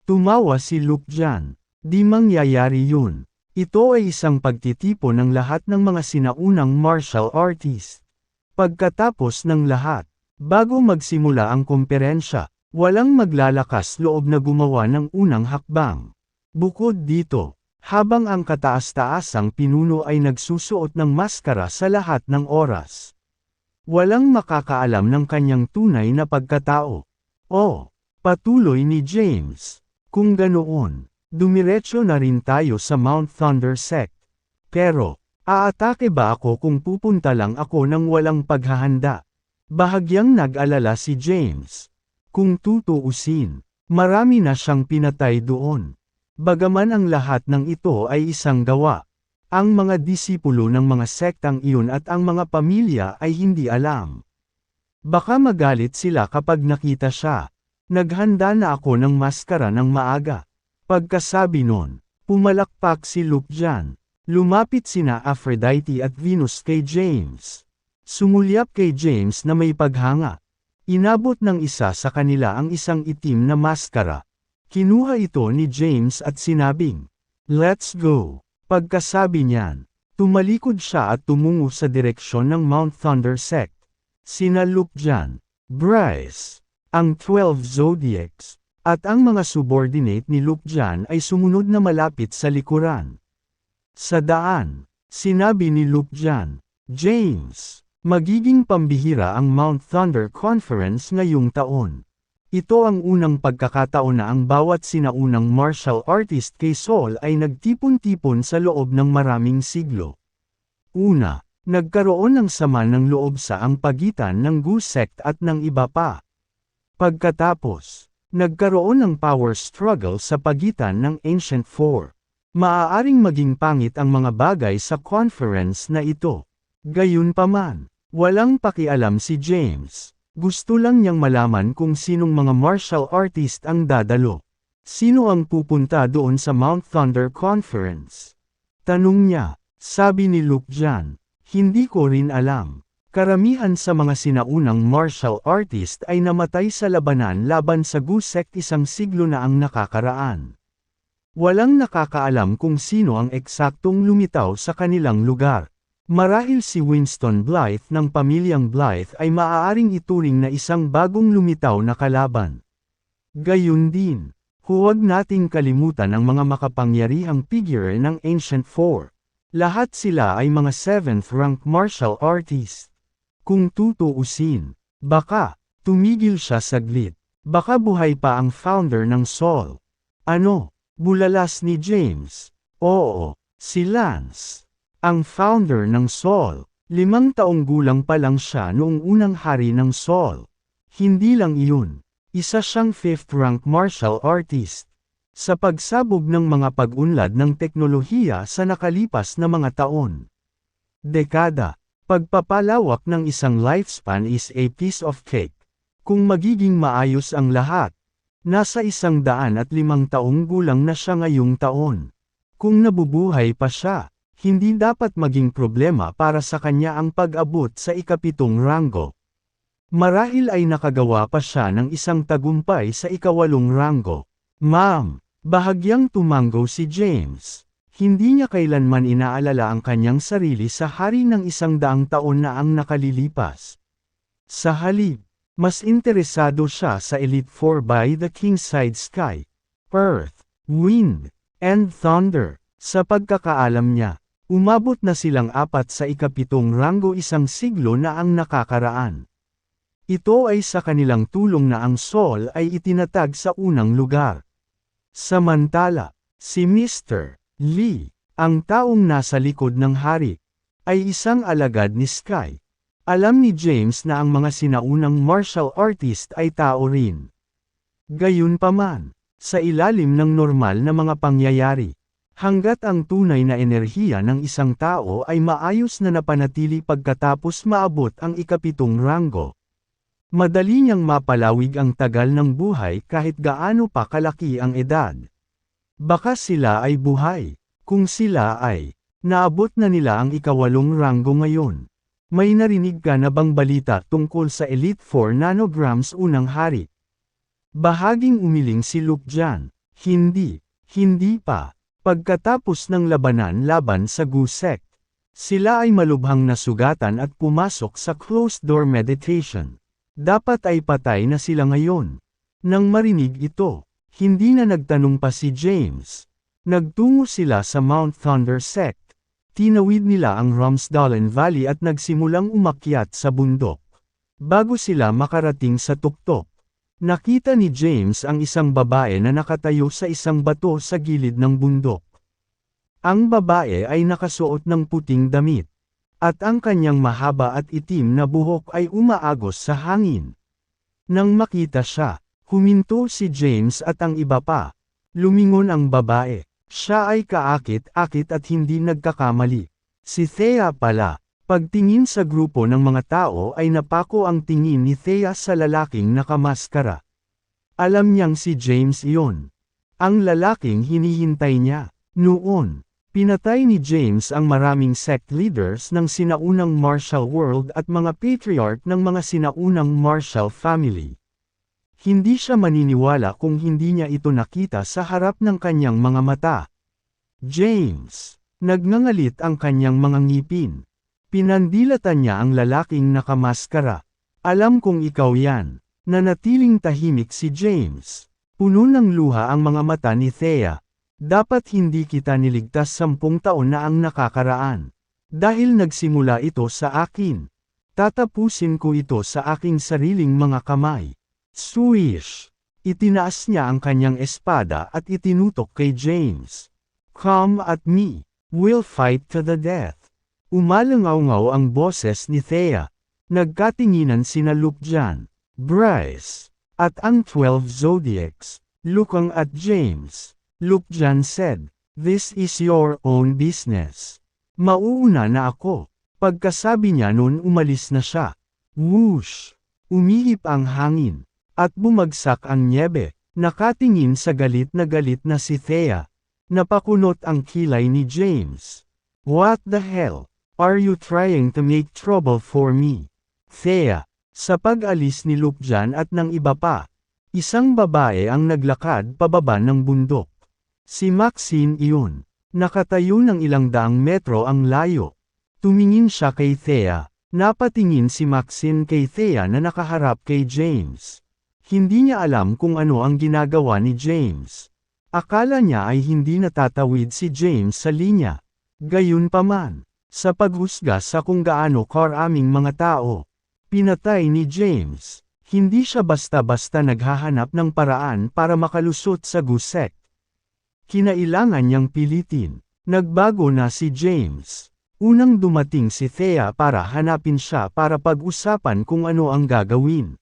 Tumawa si Luke Jan. "Di mangyayari yun. Ito ay isang pagtitipon ng lahat ng mga sinaunang martial artist. Pagkatapos ng lahat, bago magsimula ang komperensya, walang maglalakas loob na gumawa ng unang hakbang. Bukod dito, habang ang kataas-taasang pinuno ay nagsusuot ng maskara sa lahat ng oras, walang makakaalam ng kanyang tunay na pagkatao." "Oh," patuloy ni James, "kung ganoon, dumiretso na rin tayo sa Mount Thunder Sect. Pero, aatake ba ako kung pupunta lang ako ng walang paghahanda?" Bahagyang nag-alala si James. Kung tutuusin, marami na siyang pinatay doon. Bagaman ang lahat ng ito ay isang gawa, ang mga disipulo ng mga sektang iyon at ang mga pamilya ay hindi alam. Baka magalit sila kapag nakita siya. "Naghanda na ako ng maskara ng maaga." Pagkasabi nun, pumalakpak si Luke Jan. Lumapit sina Aphrodite at Venus kay James. Sumulyap kay James na may paghanga. Inabot ng isa sa kanila ang isang itim na maskara. Kinuha ito ni James at sinabing, "Let's go." Pagkasabi niyan, tumalikod siya at tumungo sa direksyon ng Mount Thunder Sect. Sina Luke Jan, Bryce, ang 12 Zodiacs, at ang mga subordinate ni Luke Jan ay sumunod na malapit sa likuran. Sa daan, sinabi ni Luke Jan, "James, magiging pambihira ang Mount Thunder Conference ngayong taon. Ito ang unang pagkakataon na ang bawat sinaunang martial artist kay Seoul ay nagtipon-tipon sa loob ng maraming siglo. Una, nagkaroon ng sama ng loob sa ang pagitan ng Gu sect at ng iba pa. Pagkatapos, nagkaroon ng power struggle sa pagitan ng Ancient Four. Maaaring maging pangit ang mga bagay sa conference na ito. Gayunpaman, walang pakialam si James. Gusto lang niyang malaman kung sinong mga martial artist ang dadalo. Sino ang pupunta doon sa Mount Thunder Conference? Tanong niya. Sabi ni Luke Jan, "Hindi ko rin alam." Karamihan sa mga sinaunang martial artist ay namatay sa labanan laban sa Gu sect 1 siglo na ang nakakaraan. Walang nakakaalam kung sino ang eksaktong lumitaw sa kanilang lugar. Marahil si Winston Blythe ng pamilyang Blythe ay maaaring ituring na isang bagong lumitaw na kalaban. Gayun din, huwag nating kalimutan ang mga makapangyarihang figure ng Ancient Four. Lahat sila ay mga 7th-rank martial artist. Kung tutuusin, baka, tumigil siya saglit. Baka buhay pa ang founder ng Sol. Ano? Bulalas ni James. Oo, si Lance. Ang founder ng Sol. 5 taong gulang pa lang siya noong unang hari ng Sol. Hindi lang iyon. Isa siyang 5th-rank martial artist. Sa pagsabog ng mga pag-unlad ng teknolohiya sa nakalipas na mga taon. Dekada. Pagpapalawak ng isang lifespan is a piece of cake. Kung magiging maayos ang lahat. Nasa 105 taong gulang na siya ngayong taon. Kung nabubuhay pa siya, hindi dapat maging problema para sa kanya ang pag-abot sa ika-7 ranggo. Marahil ay nakagawa pa siya ng isang tagumpay sa ika-8 ranggo. Ma'am, bahagyang tumango si James. Hindi niya kailanman inaalala ang kanyang sarili sa hari ng 100 taon na ang nakalilipas. Sa halip, mas interesado siya sa Elite Four by the Kingside Sky, Earth, Wind, and Thunder. Sa pagkakaalam niya, umabot na silang 4 sa ika-7 ranggo 1 siglo na ang nakakaraan. Ito ay sa kanilang tulong na ang Sol ay itinatag sa unang lugar. Samantala, si Mr. Lee, ang taong nasa likod ng hari, ay isang alagad ni Sky. Alam ni James na ang mga sinaunang martial artist ay tao rin. Gayunpaman, sa ilalim ng normal na mga pangyayari, hanggat ang tunay na enerhiya ng isang tao ay maayos na napanatili pagkatapos maabot ang ika-7 ranggo, madali niyang mapalawig ang tagal ng buhay kahit gaano pa kalaki ang edad. Baka sila ay buhay, kung sila ay, naabot na nila ang ika-8 ranggo ngayon. May narinig ka na bang balita tungkol sa Elite Four nanograms unang hari? Bahaging umiling si Luke dyan. Hindi pa. Pagkatapos ng labanan laban sa Gusek, sila ay malubhang nasugatan at pumasok sa closed-door meditation. Dapat ay patay na sila ngayon. Nang marinig ito, hindi na nagtanong pa si James. Nagtungo sila sa Mount Thunder Sect. Tinawid nila ang Ramsdalen Valley at nagsimulang umakyat sa bundok. Bago sila makarating sa tuktok, nakita ni James ang isang babae na nakatayo sa isang bato sa gilid ng bundok. Ang babae ay nakasuot ng puting damit, at ang kanyang mahaba at itim na buhok ay umaagos sa hangin. Nang makita siya, huminto si James at ang iba pa. Lumingon ang babae. Siya ay kaakit-akit at hindi nagkakamali. Si Thea pala. Pagtingin sa grupo ng mga tao ay napako ang tingin ni Thea sa lalaking nakamaskara. Alam niyang si James iyon. Ang lalaking hinihintay niya. Noon, pinatay ni James ang maraming sect leaders ng sinaunang martial world at mga patriarch ng mga sinaunang martial family. Hindi siya maniniwala kung hindi niya ito nakita sa harap ng kanyang mga mata. James, nagngangalit ang kanyang mga ngipin. Pinandilatan niya ang lalaking nakamaskara. Alam kong ikaw yan. Nanatiling tahimik si James. Puno ng luha ang mga mata ni Thea. Dapat hindi kita niligtas 10 taon na ang nakakaraan. Dahil nagsimula ito sa akin. Tatapusin ko ito sa aking sariling mga kamay. Swish! Itinaas niya ang kanyang espada at itinutok kay James. Come at me. We'll fight to the death. Umalangaw-ngaw ang boses ni Thea. Nagkatinginan sina Luke Jan, Bryce, at ang 12 Zodiacs. Looking at James, Luke Jan said, "This is your own business. Mauuna na ako." Pagkasabi niya noon umalis na siya. Whoosh! Umihip ang hangin. At bumagsak ang nyebe. Nakatingin sa galit na si Thea. Napakunot ang kilay ni James. What the hell? Are you trying to make trouble for me? Thea. Sa pag-alis ni Luke Jan at ng iba pa, isang babae ang naglakad pababa ng bundok. Si Maxine iyon. Nakatayo ng ilang daang metro ang layo. Tumingin siya kay Thea. Napatingin si Maxine kay Thea na nakaharap kay James. Hindi niya alam kung ano ang ginagawa ni James. Akala niya ay hindi natatawid si James sa linya. Gayunpaman, sa paghusga sa kung gaano karaming mga tao, pinatay ni James. Hindi siya basta-basta naghahanap ng paraan para makalusot sa gusek. Kinailangan niyang pilitin. Nagbago na si James. Unang dumating si Thea para hanapin siya para pag-usapan kung ano ang gagawin.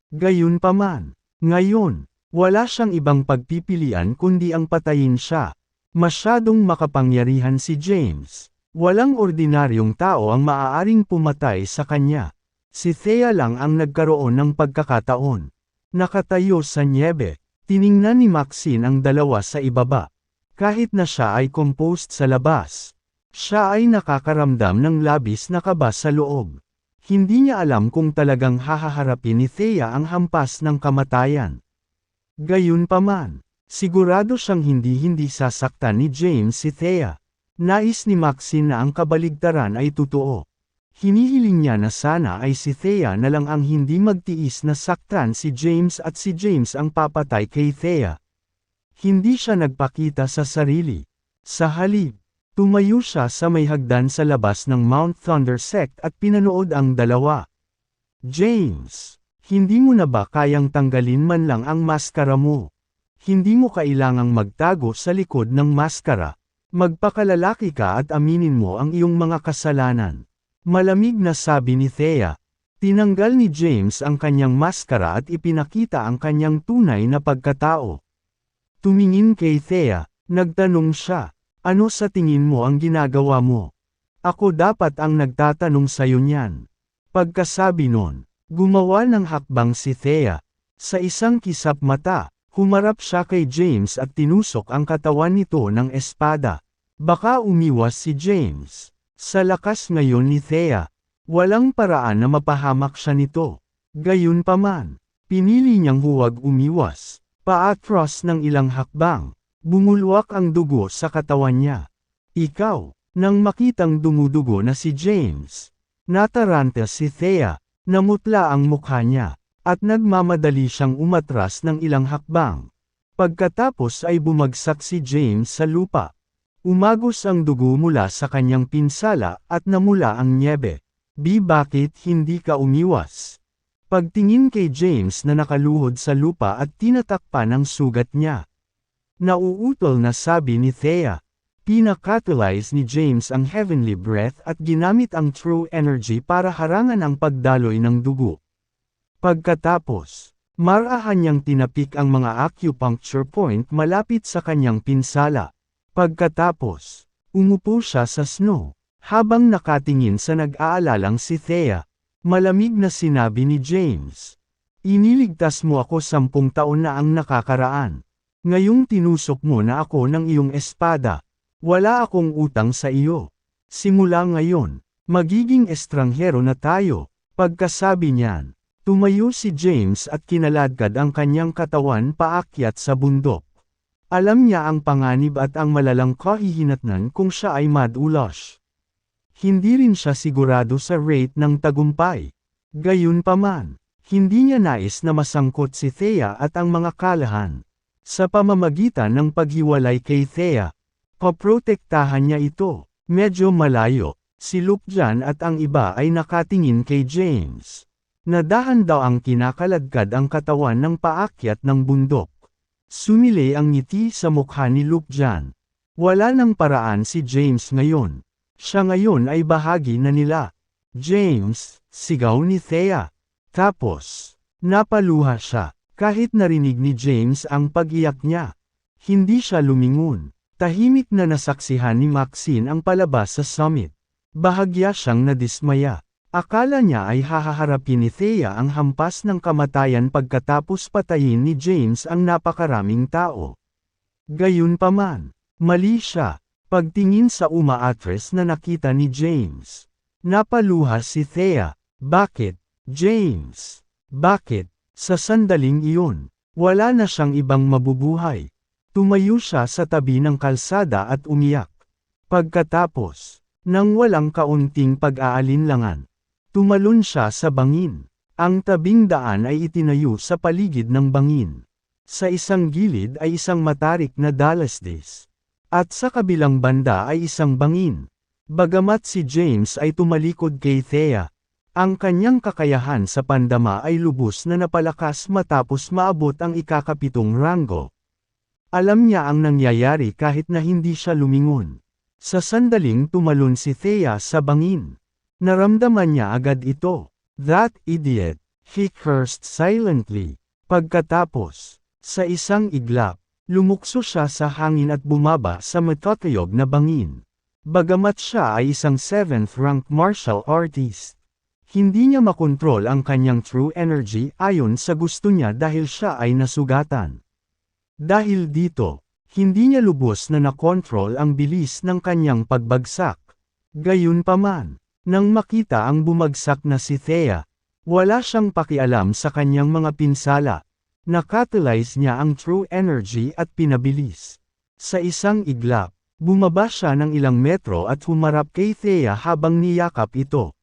Gayunpaman, ngayon, wala siyang ibang pagpipilian kundi ang patayin siya. Masyadong makapangyarihan si James. Walang ordinaryong tao ang maaaring pumatay sa kanya. Si Thea lang ang nagkaroon ng pagkakataon. Nakatayo sa nyebe. Tiningnan ni Maxine ang dalawa sa ibaba. Kahit na siya ay composed sa labas, siya ay nakakaramdam ng labis na kaba sa loob. Hindi niya alam kung talagang hahaharapin ni Thea ang hampas ng kamatayan. Gayunpaman, sigurado siyang hindi sasaktan ni James si Thea. Nais ni Maxine na ang kabaligtaran ay totoo. Hinihiling niya na sana ay si Thea na lang ang hindi magtiis na saktan si James at si James ang papatay kay Thea. Hindi siya nagpakita sa sarili. Sa halip, tumayo siya sa may hagdan sa labas ng Mount Thunder sect at pinanood ang dalawa. James, hindi mo na ba kayang tanggalin man lang ang maskara mo? Hindi mo kailangang magtago sa likod ng maskara. Magpakalalaki ka at aminin mo ang iyong mga kasalanan. Malamig na sabi ni Thea. Tinanggal ni James ang kanyang maskara at ipinakita ang kanyang tunay na pagkatao. Tumingin kay Thea, nagtanong siya, ano sa tingin mo ang ginagawa mo? Ako dapat ang nagtatanong sayo niyan. Pagkasabi nun, gumawa ng hakbang si Thea. Sa isang kisap mata, humarap siya kay James at tinusok ang katawan nito ng espada. Baka umiwas si James. Sa lakas ngayon ni Thea, walang paraan na mapahamak siya nito. Gayunpaman, pinili niyang huwag umiwas. Paatras ng ilang hakbang, bumulwak ang dugo sa katawan niya. Ikaw, nang makitang dumudugo na si James, nataranta si Thea, namutla ang mukha niya, at nagmamadali siyang umatras ng ilang hakbang. Pagkatapos ay bumagsak si James sa lupa. Umagos ang dugo mula sa kanyang pinsala at namula ang nyebe. Bakit hindi ka umiwas? Pagtingin kay James na nakaluhod sa lupa at tinatakpan ang sugat niya. Nauutol na sabi ni Thea. Pinakatalyze ni James ang heavenly breath at ginamit ang true energy para harangan ang pagdaloy ng dugo. Pagkatapos, marahan niyang tinapik ang mga acupuncture point malapit sa kanyang pinsala. Pagkatapos, umupo siya sa snow, habang nakatingin sa nag-aalalang si Thea. Malamig na sinabi ni James. Iniligtas mo ako 10 taon na ang nakakaraan. Ngayong tinusok mo na ako ng iyong espada. Wala akong utang sa iyo. Simula ngayon, magiging estranghero na tayo. Pagkasabi niyan, tumayo si James at kinaladkad ang kanyang katawan paakyat sa bundok. Alam niya ang panganib at ang malalang kahihinatnan kung siya ay madulas. Hindi rin siya sigurado sa rate ng tagumpay. Gayunpaman, hindi niya nais na masangkot si Thea at ang mga kalahan. Sa pamamagitan ng paghiwalay kay Thea, paprotektahan niya ito. Medyo malayo, si Lupjan at ang iba ay nakatingin kay James. Nadahan daw ang kinakaladkad ang katawan ng paakyat ng bundok. Sumili ang ngiti sa mukha ni Lupjan. Wala nang paraan si James ngayon. Siya ngayon ay bahagi na nila. James, sigaw ni Thea. Tapos, napaluha siya, kahit narinig ni James ang pag-iyak niya. Hindi siya lumingon. Tahimik na nasaksihan ni Maxine ang palabas sa summit. Bahagya siyang nadismaya. Akala niya ay hahaharapin ni Thea ang hampas ng kamatayan pagkatapos patayin ni James ang napakaraming tao. Gayunpaman, mali siya. Pagtingin sa umaatres na nakita ni James. Napaluha si Thea. Bakit, James? Bakit? Sa sandaling iyon, wala na siyang ibang mabubuhay. Tumayo siya sa tabi ng kalsada at umiyak. Pagkatapos, nang walang kaunting pag-aalinlangan, tumalon siya sa bangin. Ang tabing daan ay itinayo sa paligid ng bangin. Sa isang gilid ay isang matarik na dalasdes. At sa kabilang banda ay isang bangin. Bagamat si James ay tumalikod kay Thea, ang kanyang kakayahan sa pandama ay lubos na napalakas matapos maabot ang ikakapitong ranggo. Alam niya ang nangyayari kahit na hindi siya lumingon. Sa sandaling tumalon si Thea sa bangin. Naramdaman niya agad ito. That idiot, he cursed silently. Pagkatapos, sa isang iglap, lumukso siya sa hangin at bumaba sa matatayog na bangin. Bagamat siya ay isang 7th-rank martial artist, hindi niya makontrol ang kanyang true energy ayon sa gusto niya dahil siya ay nasugatan. Dahil dito, hindi niya lubos na nakontrol ang bilis ng kanyang pagbagsak. Gayunpaman, nang makita ang bumagsak na si Thea, wala siyang pakialam sa kanyang mga pinsala. Nakatalyze niya ang true energy at pinabilis. Sa isang iglap, bumaba siya ng ilang metro at humarap kay Thea habang niyakap ito.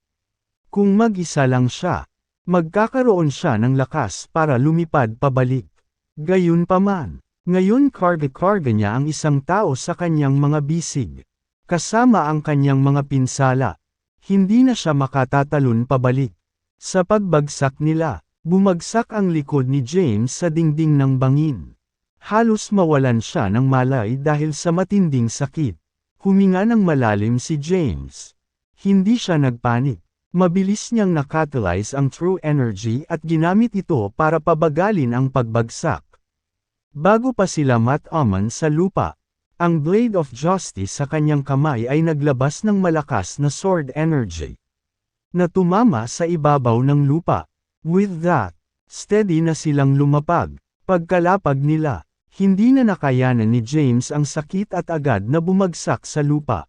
Kung mag-isa lang siya, magkakaroon siya ng lakas para lumipad pabalik. Gayunpaman, ngayon karga-karga niya ang isang tao sa kanyang mga bisig. Kasama ang kanyang mga pinsala. Hindi na siya makatatalon pabalik. Sa pagbagsak nila, bumagsak ang likod ni James sa dingding ng bangin. Halos mawalan siya ng malay dahil sa matinding sakit. Huminga ng malalim si James. Hindi siya nagpanik. Mabilis niyang nakatalyze ang true energy at ginamit ito para pabagalin ang pagbagsak. Bago pa sila mataman sa lupa, ang Blade of Justice sa kanyang kamay ay naglabas ng malakas na sword energy na tumama sa ibabaw ng lupa. With that, steady na silang lumapag. Pagkalapag nila, hindi na nakayanan ni James ang sakit at agad na bumagsak sa lupa.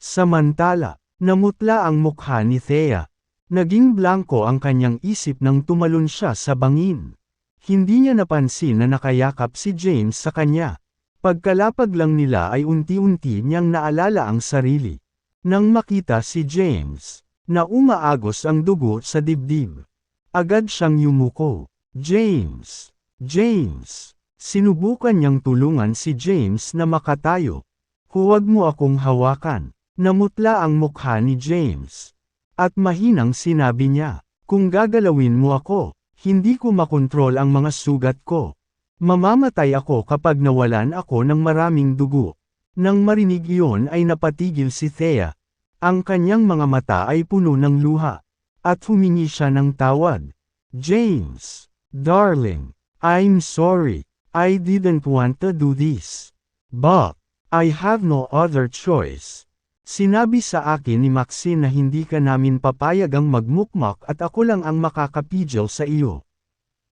Samantala, namutla ang mukha ni Thea. Naging blanko ang kanyang isip nang tumalon siya sa bangin. Hindi niya napansin na nakayakap si James sa kanya. Pagkalapag lang nila ay unti-unti niyang naalala ang sarili. Nang makita si James, na umaagos ang dugo sa dibdib. Agad siyang yumuko. James! James! Sinubukan niyang tulungan si James na makatayo. Huwag mo akong hawakan. Namutla ang mukha ni James. At mahinang sinabi niya, kung gagalawin mo ako, hindi ko makontrol ang mga sugat ko. Mamamatay ako kapag nawalan ako ng maraming dugo. Nang marinig iyon ay napatigil si Thea. Ang kanyang mga mata ay puno ng luha. At humingi siya ng tawad. James, darling, I'm sorry. I didn't want to do this. But, I have no other choice. Sinabi sa akin ni Maxine na hindi ka namin papayagang magmukmak at ako lang ang makakapigil sa iyo.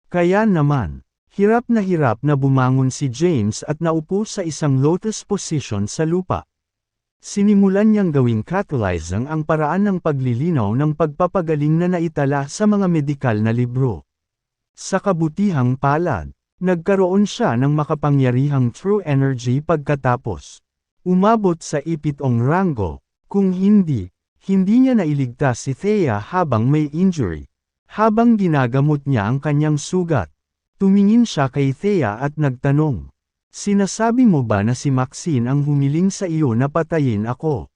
Kaya naman, hirap na bumangon si James at naupo sa isang lotus position sa lupa. Sinimulan niyang gawing catalyzing ang paraan ng paglilinaw ng pagpapagaling na naitala sa mga medikal na libro. Sa kabutihang palad, nagkaroon siya ng makapangyarihang true energy pagkatapos. Umabot sa 7th ranggo, kung hindi niya nailigtas si Thea habang may injury. Habang ginagamot niya ang kanyang sugat, tumingin siya kay Thea at nagtanong, sinasabi mo ba na si Maxine ang humiling sa iyo na patayin ako?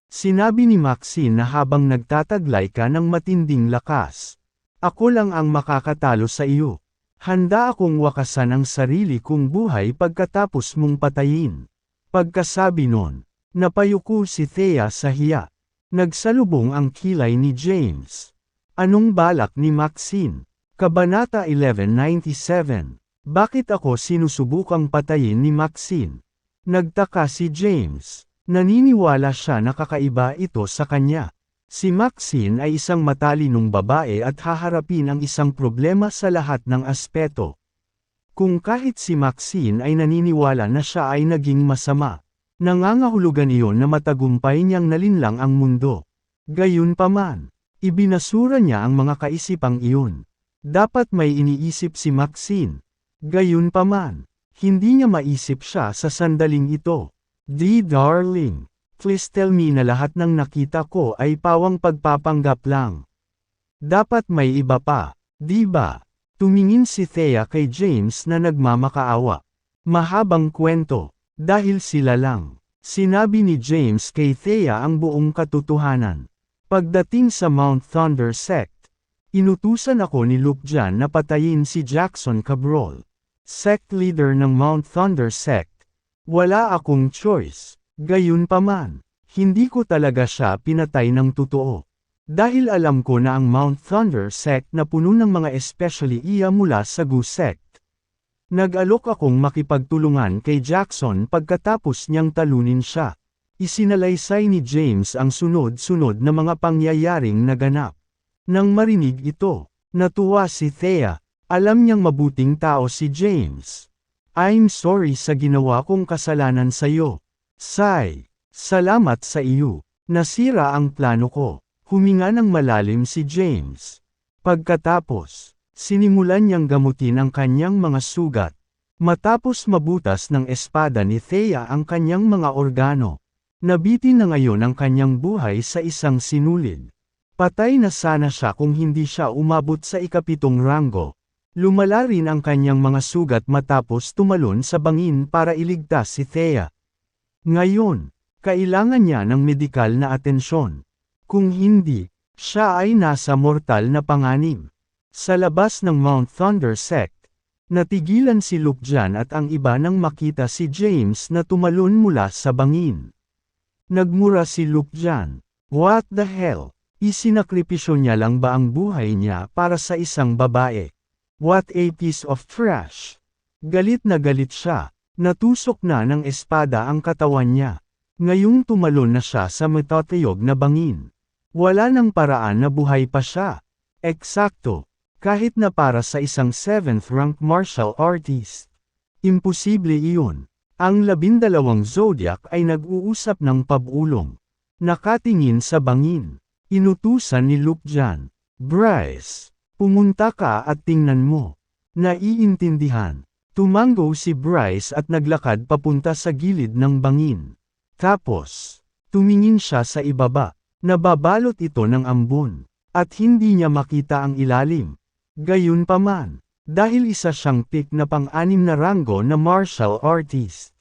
Sinabi ni Maxine na habang nagtataglay ka ng matinding lakas, ako lang ang makakatalo sa iyo. Handa akong wakasan ang sarili kong buhay pagkatapos mong patayin. Pagkasabi nun, napayuko si Thea sa hiya. Nagsalubong ang kilay ni James. Anong balak ni Maxine? Kabanata 1197. Bakit ako sinusubukang patayin ni Maxine? Nagtaka si James. Naniniwala siya na kakaiba ito sa kanya. Si Maxine ay isang matalinong babae at haharapin ang isang problema sa lahat ng aspeto. Kung kahit si Maxine ay naniniwala na siya ay naging masama, nangangahulugan iyon na matagumpay niyang nalinlang ang mundo. Gayunpaman, ibinasura niya ang mga kaisipang iyon. Dapat may iniisip si Maxine. Gayunpaman, Hindi niya maisip siya sa sandaling ito. Darling. Please tell me na lahat ng nakita ko ay pawang pagpapanggap lang. Dapat may iba pa, di ba? Tumingin si Thea kay James na nagmamakaawa. Mahabang kwento, dahil sila lang. Sinabi ni James kay Thea ang buong katotohanan. Pagdating sa Mount Thunder Sect, inutusan ako ni Luke Jan na patayin si Jackson Cabrol, sect leader ng Mount Thunder Sect. Wala akong choice. Gayunpaman, hindi ko talaga siya pinatay ng totoo. Dahil alam ko na ang Mount Thunder Sect na puno ng mga especially iya mula sa Gu Sect. Nag-alok akong makipagtulungan kay Jackson pagkatapos niyang talunin siya. Isinalaysay ni James ang sunod-sunod na mga pangyayaring naganap. Nang marinig ito, natuwa si Thea. Alam niyang mabuting tao si James. I'm sorry sa ginawa kong kasalanan sa'yo. Sigh. Salamat sa iyo. Nasira ang plano ko. Huminga ng malalim si James. Pagkatapos, sinimulan niyang gamutin ang kanyang mga sugat. Matapos mabutas ng espada ni Thea ang kanyang mga organo. Nabitin na ngayon ang kanyang buhay sa isang sinulid. Patay na sana siya kung hindi siya umabot sa ikapitong ranggo. Lumala rin ang kanyang mga sugat matapos tumalon sa bangin para iligtas si Thea. Ngayon, kailangan niya ng medikal na atensyon. Kung hindi, siya ay nasa mortal na panganib. Sa labas ng Mount Thunder Sect, natigilan si Luke Jan at ang iba nang makita si James na tumalon mula sa bangin. Nagmura si Luke Jan. What the hell? Isinakripisyo niya lang ba ang buhay niya para sa isang babae? What a piece of trash! Galit na galit siya. Natusok na ng espada ang katawan niya. Ngayong tumalon na siya sa matatayog na bangin. Wala nang paraan na buhay pa siya. Eksakto. Kahit na para sa isang 7th rank martial artist. Imposible iyon. Ang 12 zodiac ay nag-uusap ng pabulong. Nakatingin sa bangin. Inutusan ni Luke Jan. Bryce, pumunta ka at tingnan mo. Naiintindihan. Tumango si Bryce at naglakad papunta sa gilid ng bangin. Tapos, tumingin siya sa ibaba. Nababalot ito ng ambon. At hindi niya makita ang ilalim. Gayunpaman, dahil isa siyang pick na pang-6 na ranggo na martial artist.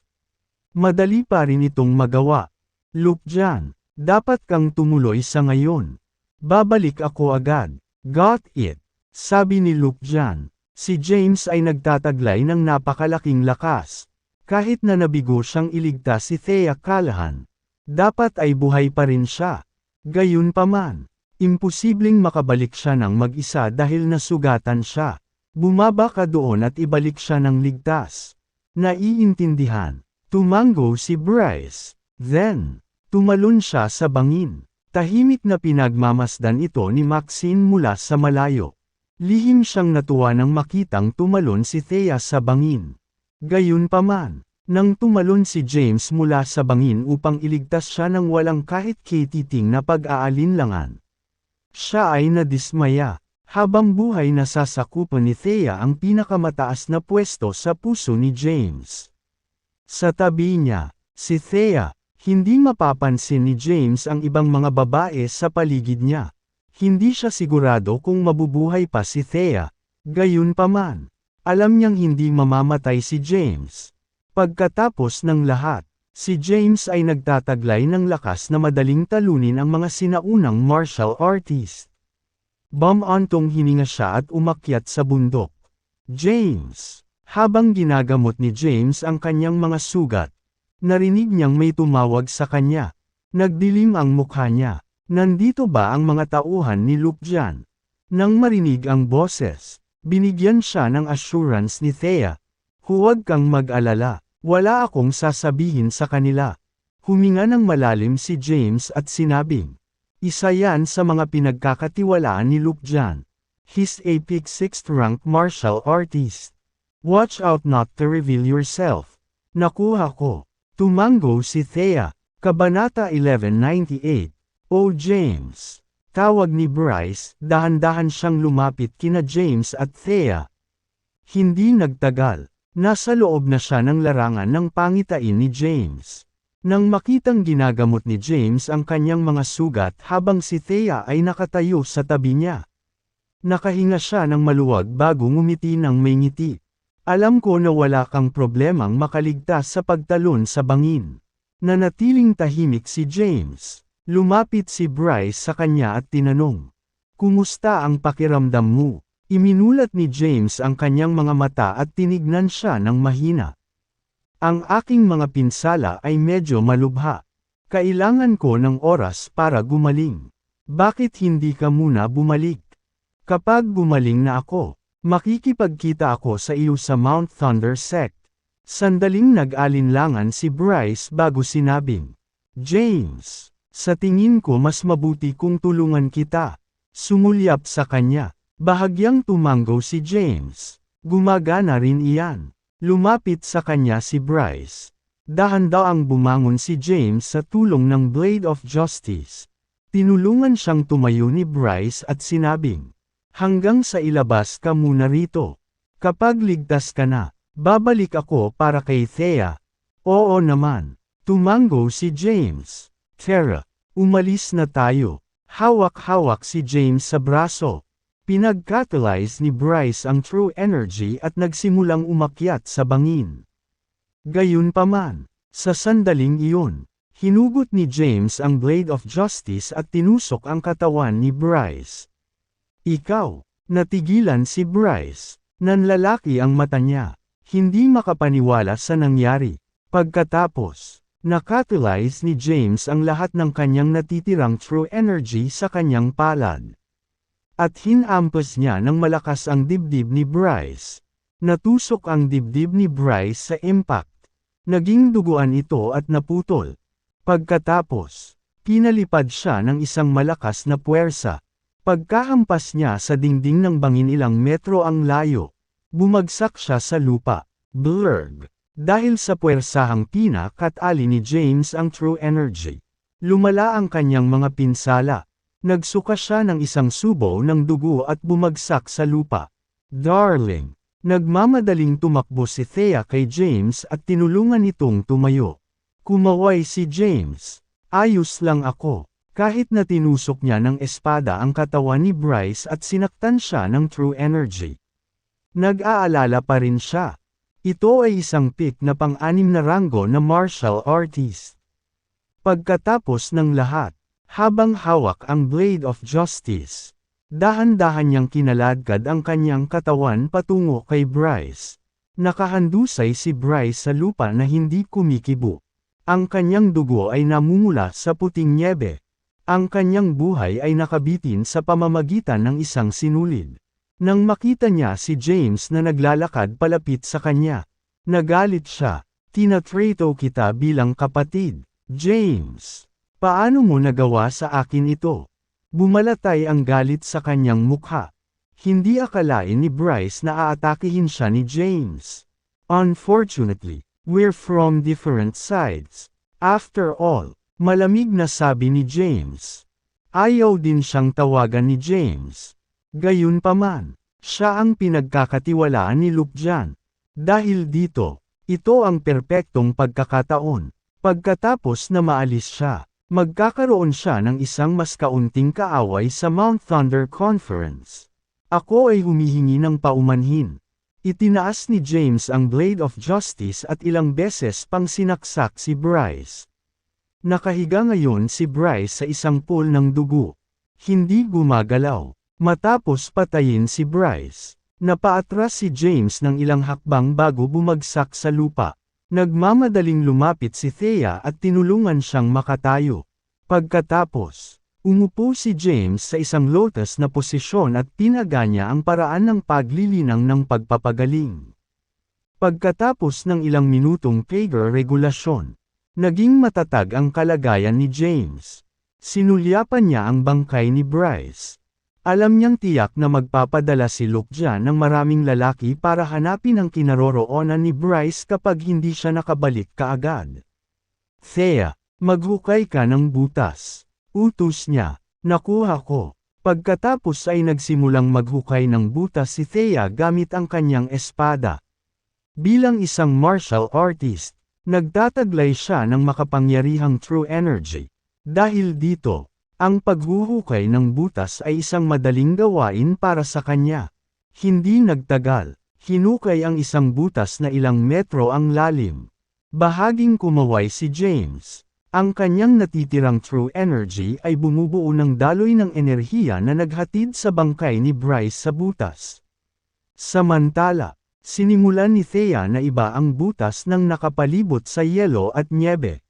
Madali pa rin itong magawa. Luke Jan, dapat kang tumuloy sa ngayon. Babalik ako agad. Got it? Sabi ni Luke Jan. Si James ay nagtataglay ng napakalaking lakas. Kahit na nabigo siyang iligtas si Thea Callahan, dapat ay buhay pa rin siya. Gayunpaman, imposibleng makabalik siya ng mag-isa dahil nasugatan siya. Bumaba ka doon at ibalik siya ng ligtas. Naiintindihan. Tumango si Bryce. Then, tumalon siya sa bangin. Tahimik na pinagmamasdan ito ni Maxine mula sa malayo. Lihim siyang natuwa nang makitang tumalon si Thea sa bangin. Gayunpaman, nang tumalon si James mula sa bangin upang iligtas siya ng walang kahit katiting na pag-aalinlangan. Siya ay nadismaya. Habang buhay nasasakupan ni Thea ang pinakamataas na pwesto sa puso ni James. Sa tabi niya, si Thea, hindi mapapansin ni James ang ibang mga babae sa paligid niya. Hindi siya sigurado kung mabubuhay pa si Thea. Gayunpaman, alam niyang hindi mamamatay si James. Pagkatapos ng lahat, si James ay nagtataglay ng lakas na madaling talunin ang mga sinaunang martial artist. Bumantong hininga siya at umakyat sa bundok. James! Habang ginagamot ni James ang kanyang mga sugat, narinig niyang may tumawag sa kanya. Nagdilim ang mukha niya. Nandito ba ang mga tauhan ni Luke Jan? Nang marinig ang boses, binigyan siya ng assurance ni Thea. Huwag kang mag-alala, wala akong sasabihin sa kanila. Huminga ng malalim si James at sinabing, isa yan sa mga pinagkakatiwalaan ni Luke Jan. He's a peak 6th rank martial artist. Watch out not to reveal yourself. Nakuha ko. Tumango si Thea. Kabanata 1198. O James. Tawag ni Bryce, dahan-dahan siyang lumapit kina James at Thea. Hindi nagtagal. Nasa loob na siya ng larangan ng pangitain ni James. Nang makitang ginagamot ni James ang kanyang mga sugat habang si Thea ay nakatayo sa tabi niya. Nakahinga siya ng maluwag bago ngumiti ng may ngiti. Alam ko na wala kang problemang makaligtas sa pagtalon sa bangin. Nanatiling tahimik si James. Lumapit si Bryce sa kanya at tinanong, "Kumusta ang pakiramdam mo?" Iminulat ni James ang kanyang mga mata at tinignan siya ng mahina. "Ang aking mga pinsala ay medyo malubha. Kailangan ko ng oras para gumaling. Bakit hindi ka muna bumalik? Kapag gumaling na ako, makikipagkita ako sa iyo sa Mount Thunder sect." Sandaling nag-alinlangan si Bryce bago sinabing, "James, sa tingin ko mas mabuti kung tulungan kita." Sumulyap sa kanya. Bahagyang tumango si James. Gumagana rin iyan. Lumapit sa kanya si Bryce. Dahan-daang bumangon si James sa tulong ng Blade of Justice. Tinulungan siyang tumayo ni Bryce at sinabing, "Hanggang sa ilabas ka muna rito. Kapag ligtas ka na, babalik ako para kay Thea." "Oo naman." Tumango si James. "Tara, umalis na tayo." Hawak-hawak si James sa braso. Pinag-catalyze ni Bryce ang true energy at nagsimulang umakyat sa bangin. Gayunpaman, sa sandaling iyon, hinugot ni James ang Blade of Justice at tinusok ang katawan ni Bryce. "Ikaw!" Natigilan si Bryce. Nanlalaki ang mata niya. Hindi makapaniwala sa nangyari. Pagkatapos, na-catalyze ni James ang lahat ng kanyang natitirang true energy sa kanyang palad. At hinampas niya ng malakas ang dibdib ni Bryce. Natusok ang dibdib ni Bryce sa impact. Naging duguan ito at naputol. Pagkatapos, pinalipad siya ng isang malakas na puwersa. Pagkahampas niya sa dingding ng bangin ilang metro ang layo, bumagsak siya sa lupa. Blurg. Dahil sa puwersahang pinakatali ni James ang true energy, lumala ang kanyang mga pinsala. Nagsuka siya ng isang subo ng dugo at bumagsak sa lupa. "Darling!" Nagmamadaling tumakbo si Thea kay James at tinulungan itong tumayo. Kumaway si James. "Ayos lang ako." Kahit na tinusok niya ng espada ang katawan ni Bryce at sinaktan siya ng true energy. Nag-aalala pa rin siya. Ito ay isang pick na pang-anim na ranggo na martial artist. Pagkatapos ng lahat, habang hawak ang Blade of Justice, dahan-dahan niyang kinaladkad ang kanyang katawan patungo kay Bryce. Nakahandusay si Bryce sa lupa na hindi kumikibo. Ang kanyang dugo ay namumula sa puting nyebe. Ang kanyang buhay ay nakabitin sa pamamagitan ng isang sinulid. Nang makita niya si James na naglalakad palapit sa kanya, nagalit siya. "Tinatrato kita bilang kapatid, James. Paano mo nagawa sa akin ito?" Bumalatay ang galit sa kanyang mukha. Hindi akalain ni Bryce na aatakihin siya ni James. "Unfortunately, we're from different sides. After all," malamig na sabi ni James. Ayaw din siyang tawagan ni James. Gayunpaman, siya ang pinagkakatiwalaan ni Luke dyan. Dahil dito, ito ang perpektong pagkakataon. Pagkatapos na maalis siya, magkakaroon siya ng isang mas kaunting kaaway sa Mount Thunder Conference. "Ako ay humihingi ng paumanhin." Itinaas ni James ang Blade of Justice at ilang beses pang sinaksak si Bryce. Nakahiga ngayon si Bryce sa isang pool ng dugo. Hindi gumagalaw. Matapos patayin si Bryce, napaatras si James ng ilang hakbang bago bumagsak sa lupa. Nagmamadaling lumapit si Thea at tinulungan siyang makatayo. Pagkatapos, umupo si James sa isang lotus na posisyon at pinaganya ang paraan ng paglilinang ng pagpapagaling. Pagkatapos ng ilang minutong Pager regulasyon, naging matatag ang kalagayan ni James. Sinulyapan niya ang bangkay ni Bryce. Alam niyang tiyak na magpapadala si Luke dyan ng maraming lalaki para hanapin ang kinaroroonan ni Bryce kapag hindi siya nakabalik kaagad. "Thea, maghukay ka ng butas." Utos niya. "Nakuha ko." Pagkatapos ay nagsimulang maghukay ng butas si Thea gamit ang kanyang espada. Bilang isang martial artist, nagtataglay siya ng makapangyarihang true energy. Dahil dito, ang paghuhukay ng butas ay isang madaling gawain para sa kanya. Hindi nagtagal, hinukay ang isang butas na ilang metro ang lalim. Bahaging kumaway si James. Ang kanyang natitirang true energy ay bumubuo ng daloy ng enerhiya na naghatid sa bangkay ni Bryce sa butas. Samantala, sinimulan ni Thea na iba ang butas nang nakapalibot sa yelo at nyebe.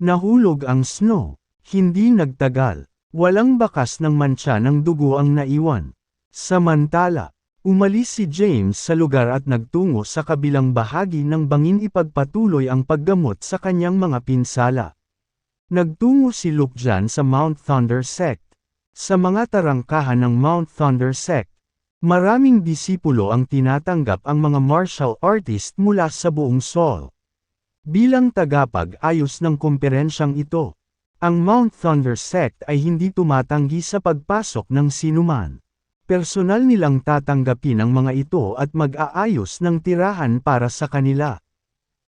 Nahulog ang snow. Hindi nagtagal. Walang bakas ng mantsa ng dugo ang naiwan. Samantala, umalis si James sa lugar at nagtungo sa kabilang bahagi ng bangin ipagpatuloy ang paggamot sa kanyang mga pinsala. Nagtungo si Luke Jan sa Mount Thunder Sect. Sa mga tarangkahan ng Mount Thunder Sect, maraming disipulo ang tinatanggap ang mga martial artist mula sa buong Seoul. Bilang tagapag-ayos ng komperensyang ito, ang Mount Thunder Sect ay hindi tumatanggi sa pagpasok ng sinuman. Personal nilang tatanggapin ang mga ito at mag-aayos ng tirahan para sa kanila.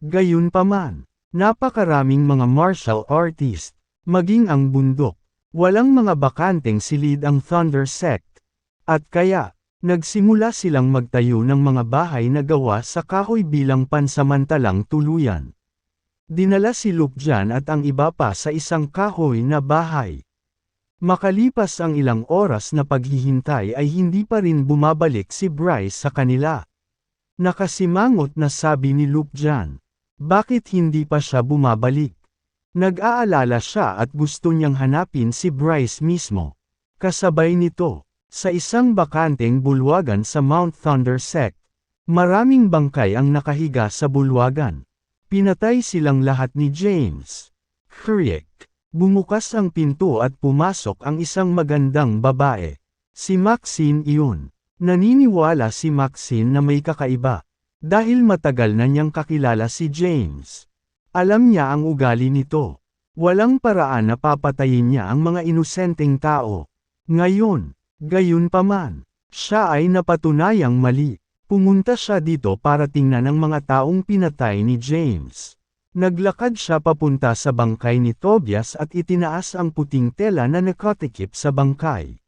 Gayunpaman, napakaraming mga martial artist, maging ang bundok. Walang mga bakanteng silid ang Thunder Sect. At kaya, nagsimula silang magtayo ng mga bahay na gawa sa kahoy bilang pansamantalang tuluyan. Dinala si Luke Jan at ang iba pa sa isang kahoy na bahay. Makalipas ang ilang oras na paghihintay ay hindi pa rin bumabalik si Bryce sa kanila. Nakasimangot na sabi ni Luke Jan. Bakit hindi pa siya bumabalik? Nag-aalala siya at gusto niyang hanapin si Bryce mismo. Kasabay nito, sa isang bakanteng bulwagan sa Mount Thunder Sect, maraming bangkay ang nakahiga sa bulwagan. Pinatay silang lahat ni James. Kriek. Bumukas ang pinto at pumasok ang isang magandang babae. Si Maxine iyon. Naniniwala si Maxine na may kakaiba. Dahil matagal na niyang kakilala si James. Alam niya ang ugali nito. Walang paraan na papatayin niya ang mga inosenteng tao. Ngayon, gayunpaman, siya ay napatunayang mali. Pumunta siya dito para tingnan ang mga taong pinatay ni James. Naglakad siya papunta sa bangkay ni Tobias at itinaas ang puting tela na nakatikip sa bangkay.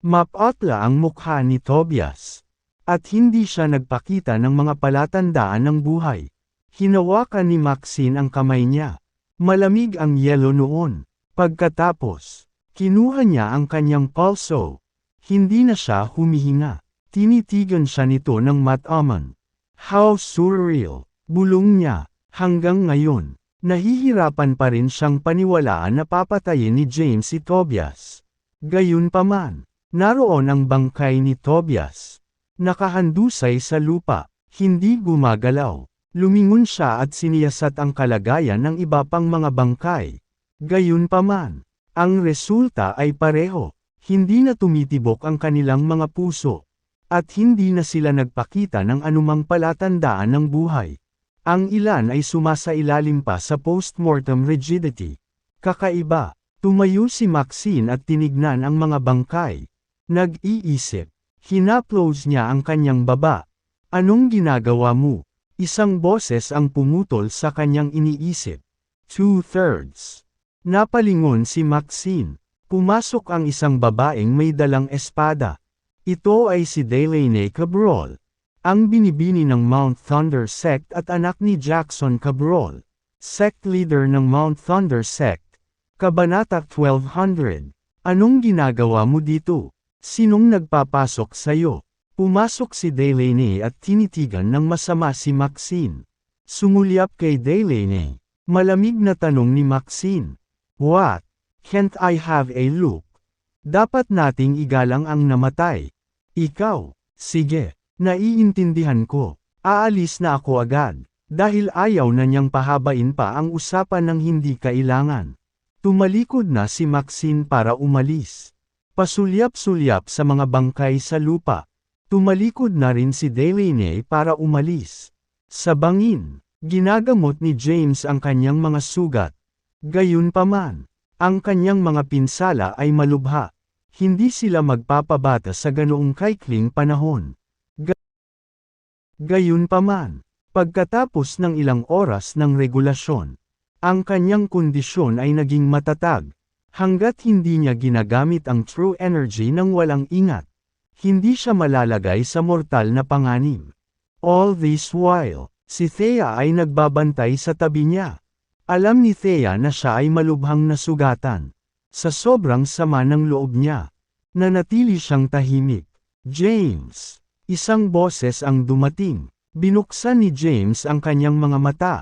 Mapatla ang mukha ni Tobias. At hindi siya nagpakita ng mga palatandaan ng buhay. Hinawakan ni Maxine ang kamay niya. Malamig ang yelo noon. Pagkatapos, kinuha niya ang kanyang pulso. Hindi na siya humihinga. Tinitigan siya nito ng mataman. How surreal, bulong niya. Hanggang ngayon, nahihirapan pa rin siyang paniwalaan na papatayin ni James si Tobias. Gayunpaman, naroon ang bangkay ni Tobias. Nakahandusay sa lupa, hindi gumagalaw. Lumingon siya at siniyasat ang kalagayan ng iba pang mga bangkay. Gayunpaman, ang resulta ay pareho. Hindi na tumitibok ang kanilang mga puso. At hindi na sila nagpakita ng anumang palatandaan ng buhay. Ang ilan ay sumasailalim pa sa post-mortem rigidity. Kakaiba, tumayo si Maxine at tinignan ang mga bangkay. Nag-iisip. Hinaplos niya ang kanyang baba. Anong ginagawa mo? Isang boses ang pumutol sa kanyang iniisip. 2/3. Napalingon si Maxine. Pumasok ang isang babaeng may dalang espada. Ito ay si Delaney Cabrol. Ang binibini ng Mount Thunder Sect at anak ni Jackson Cabrol. Sect leader ng Mount Thunder Sect. Kabanata 1200. Anong ginagawa mo dito? Sinong nagpapasok sa'yo? Pumasok si Delaney at tinitigan ng masama si Maxine. Sumulyap kay Delaney. Malamig na tanong ni Maxine. What? Can't I have a look? Dapat nating igalang ang namatay. Ikaw, sige. Naiintindihan ko. Aalis na ako agad. Dahil ayaw na niyang pahabain pa ang usapan ng hindi kailangan. Tumalikod na si Maxine para umalis. Pasulyap-sulyap sa mga bangkay sa lupa. Tumalikod na rin si Delaney para umalis. Sa bangin, ginagamot ni James ang kanyang mga sugat. Gayunpaman, ang kanyang mga pinsala ay malubha. Hindi sila magpapabata sa ganoong kaikling panahon. Gayunpaman, Pagkatapos ng ilang oras ng regulasyon, ang kanyang kondisyon ay naging matatag, hanggat hindi niya ginagamit ang true energy ng walang ingat. Hindi siya malalagay sa mortal na panganib. All this while, si Thea ay nagbabantay sa tabi niya. Alam ni Thea na siya ay malubhang nasugatan. Sa sobrang sama ng loob niya, nanatili siyang tahimik. James! Isang boses ang dumating. Binuksan ni James ang kanyang mga mata.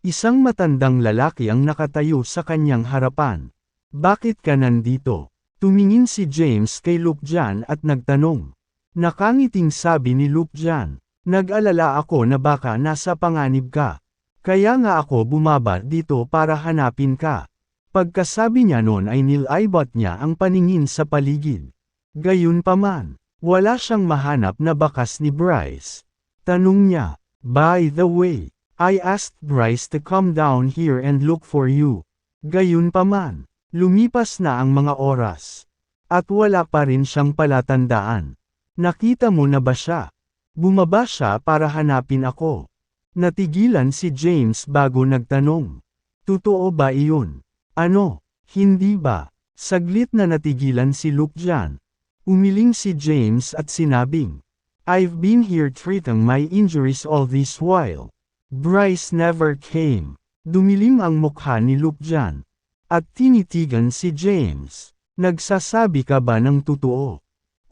Isang matandang lalaki ang nakatayo sa kanyang harapan. Bakit ka nandito? Tumingin si James kay Lupjan at nagtanong. Nakangiting sabi ni Lupjan, nag-alala ako na baka nasa panganib ka. Kaya nga ako bumaba dito para hanapin ka. Pagkasabi niya noon ay nilaybot niya ang paningin sa paligid. Gayunpaman, wala siyang mahanap na bakas ni Bryce. Tanong niya, by the way, I asked Bryce to come down here and look for you. Gayunpaman, lumipas na ang mga oras. At wala pa rin siyang palatandaan. Nakita mo na ba siya? Bumaba siya para hanapin ako. Natigilan si James bago nagtanong. Totoo ba iyon? Ano? Hindi ba? Saglit na natigilan si Lupjan. Umiling si James at sinabing, I've been here treating my injuries all this while. Bryce never came. Dumilim ang mukha ni Lupjan. At tinitigan si James. Nagsasabi ka ba ng totoo?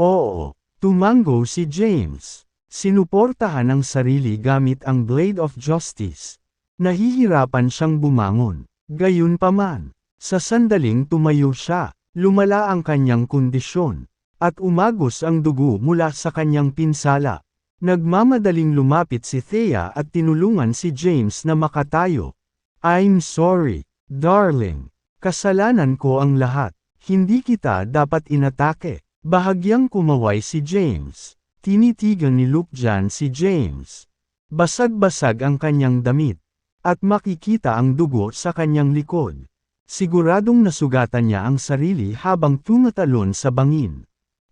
Oo. Tumango si James. Sinuportahan ang sarili gamit ang Blade of Justice. Nahihirapan siyang bumangon. Gayunpaman, sa sandaling tumayo siya, lumala ang kanyang kondisyon. At umagos ang dugo mula sa kanyang pinsala. Nagmamadaling lumapit si Thea at tinulungan si James na makatayo. I'm sorry, darling. Kasalanan ko ang lahat. Hindi kita dapat inatake. Bahagyang kumaway si James. Tinitigan ni Lupjan si James. Basag-basag ang kanyang damit. At makikita ang dugo sa kanyang likod. Siguradong nasugatan niya ang sarili habang tumatalon sa bangin.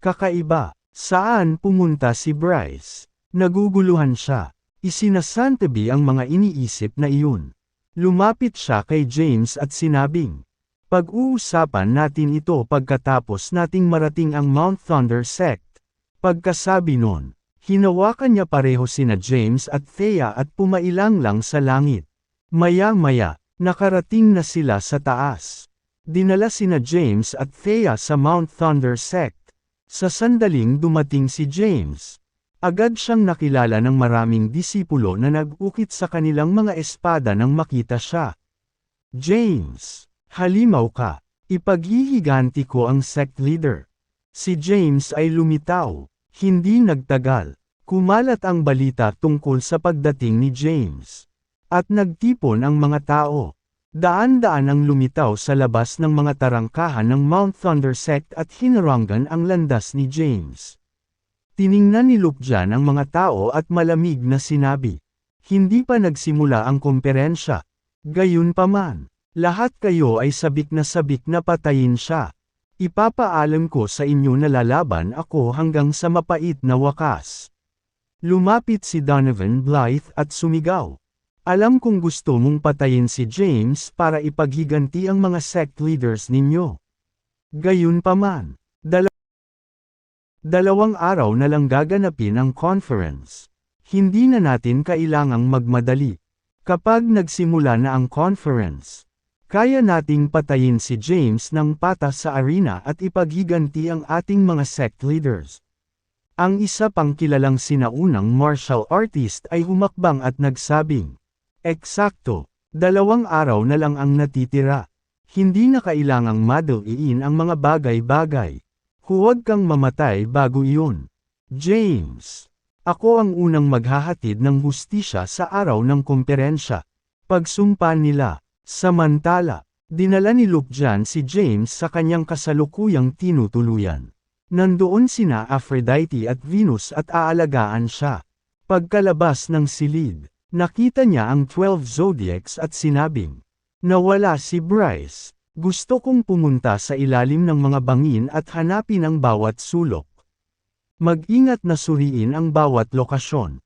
Kakaiba, saan pumunta si Bryce? Naguguluhan siya. Isinasantabi ang mga iniisip na iyon. Lumapit siya kay James at sinabing, pag-uusapan natin ito pagkatapos nating marating ang Mount Thunder Sect. Pagkasabi nun, hinawakan niya pareho sina James at Thea at pumailang lang sa langit. Maya-maya, nakarating na sila sa taas. Dinala sina James at Thea sa Mount Thunder Sect. Sa sandaling dumating si James, agad siyang nakilala ng maraming disipulo na nag-ukit sa kanilang mga espada nang makita siya. James, halimaw ka, ipaghihiganti ko ang sect leader. Si James ay lumitaw, hindi nagtagal, kumalat ang balita tungkol sa pagdating ni James. At nagtipon ang mga tao. Daan-daan ang lumitaw sa labas ng mga tarangkahan ng Mount Thunder Sect at hinarangan ang landas ni James. Tiningnan ni Lupjan ang mga tao at malamig na sinabi, hindi pa nagsimula ang komperensya. Gayunpaman, lahat kayo ay sabik na patayin siya. Ipapaalam ko sa inyo na lalaban ako hanggang sa mapait na wakas. Lumapit si Donovan Blythe at sumigaw. Alam kong gusto mong patayin si James para ipaghiganti ang mga sect leaders ninyo. Gayunpaman, dalawang araw na lang gaganapin ang conference. Hindi na natin kailangang magmadali. Kapag nagsimula na ang conference, kaya nating patayin si James ng patas sa arena at ipaghiganti ang ating mga sect leaders. Ang isa pang kilalang sinaunang martial artist ay humakbang at nagsabing, eksakto, 2 araw na lang ang natitira. Hindi na kailangang madaliin ang mga bagay-bagay. Huwag kang mamatay bago iyon. James, ako ang unang maghahatid ng hustisya sa araw ng komperensya. Pagsumpa nila. Samantala, dinala ni Lupjan si James sa kanyang kasalukuyang tinutuluyan. Nandoon sina Aphrodite at Venus at aalagaan siya. Pagkalabas ng silid, nakita niya ang 12 zodiacs at sinabing, nawala si Bryce. Gusto kong pumunta sa ilalim ng mga bangin at hanapin ang bawat sulok. Mag-ingat na suriin ang bawat lokasyon.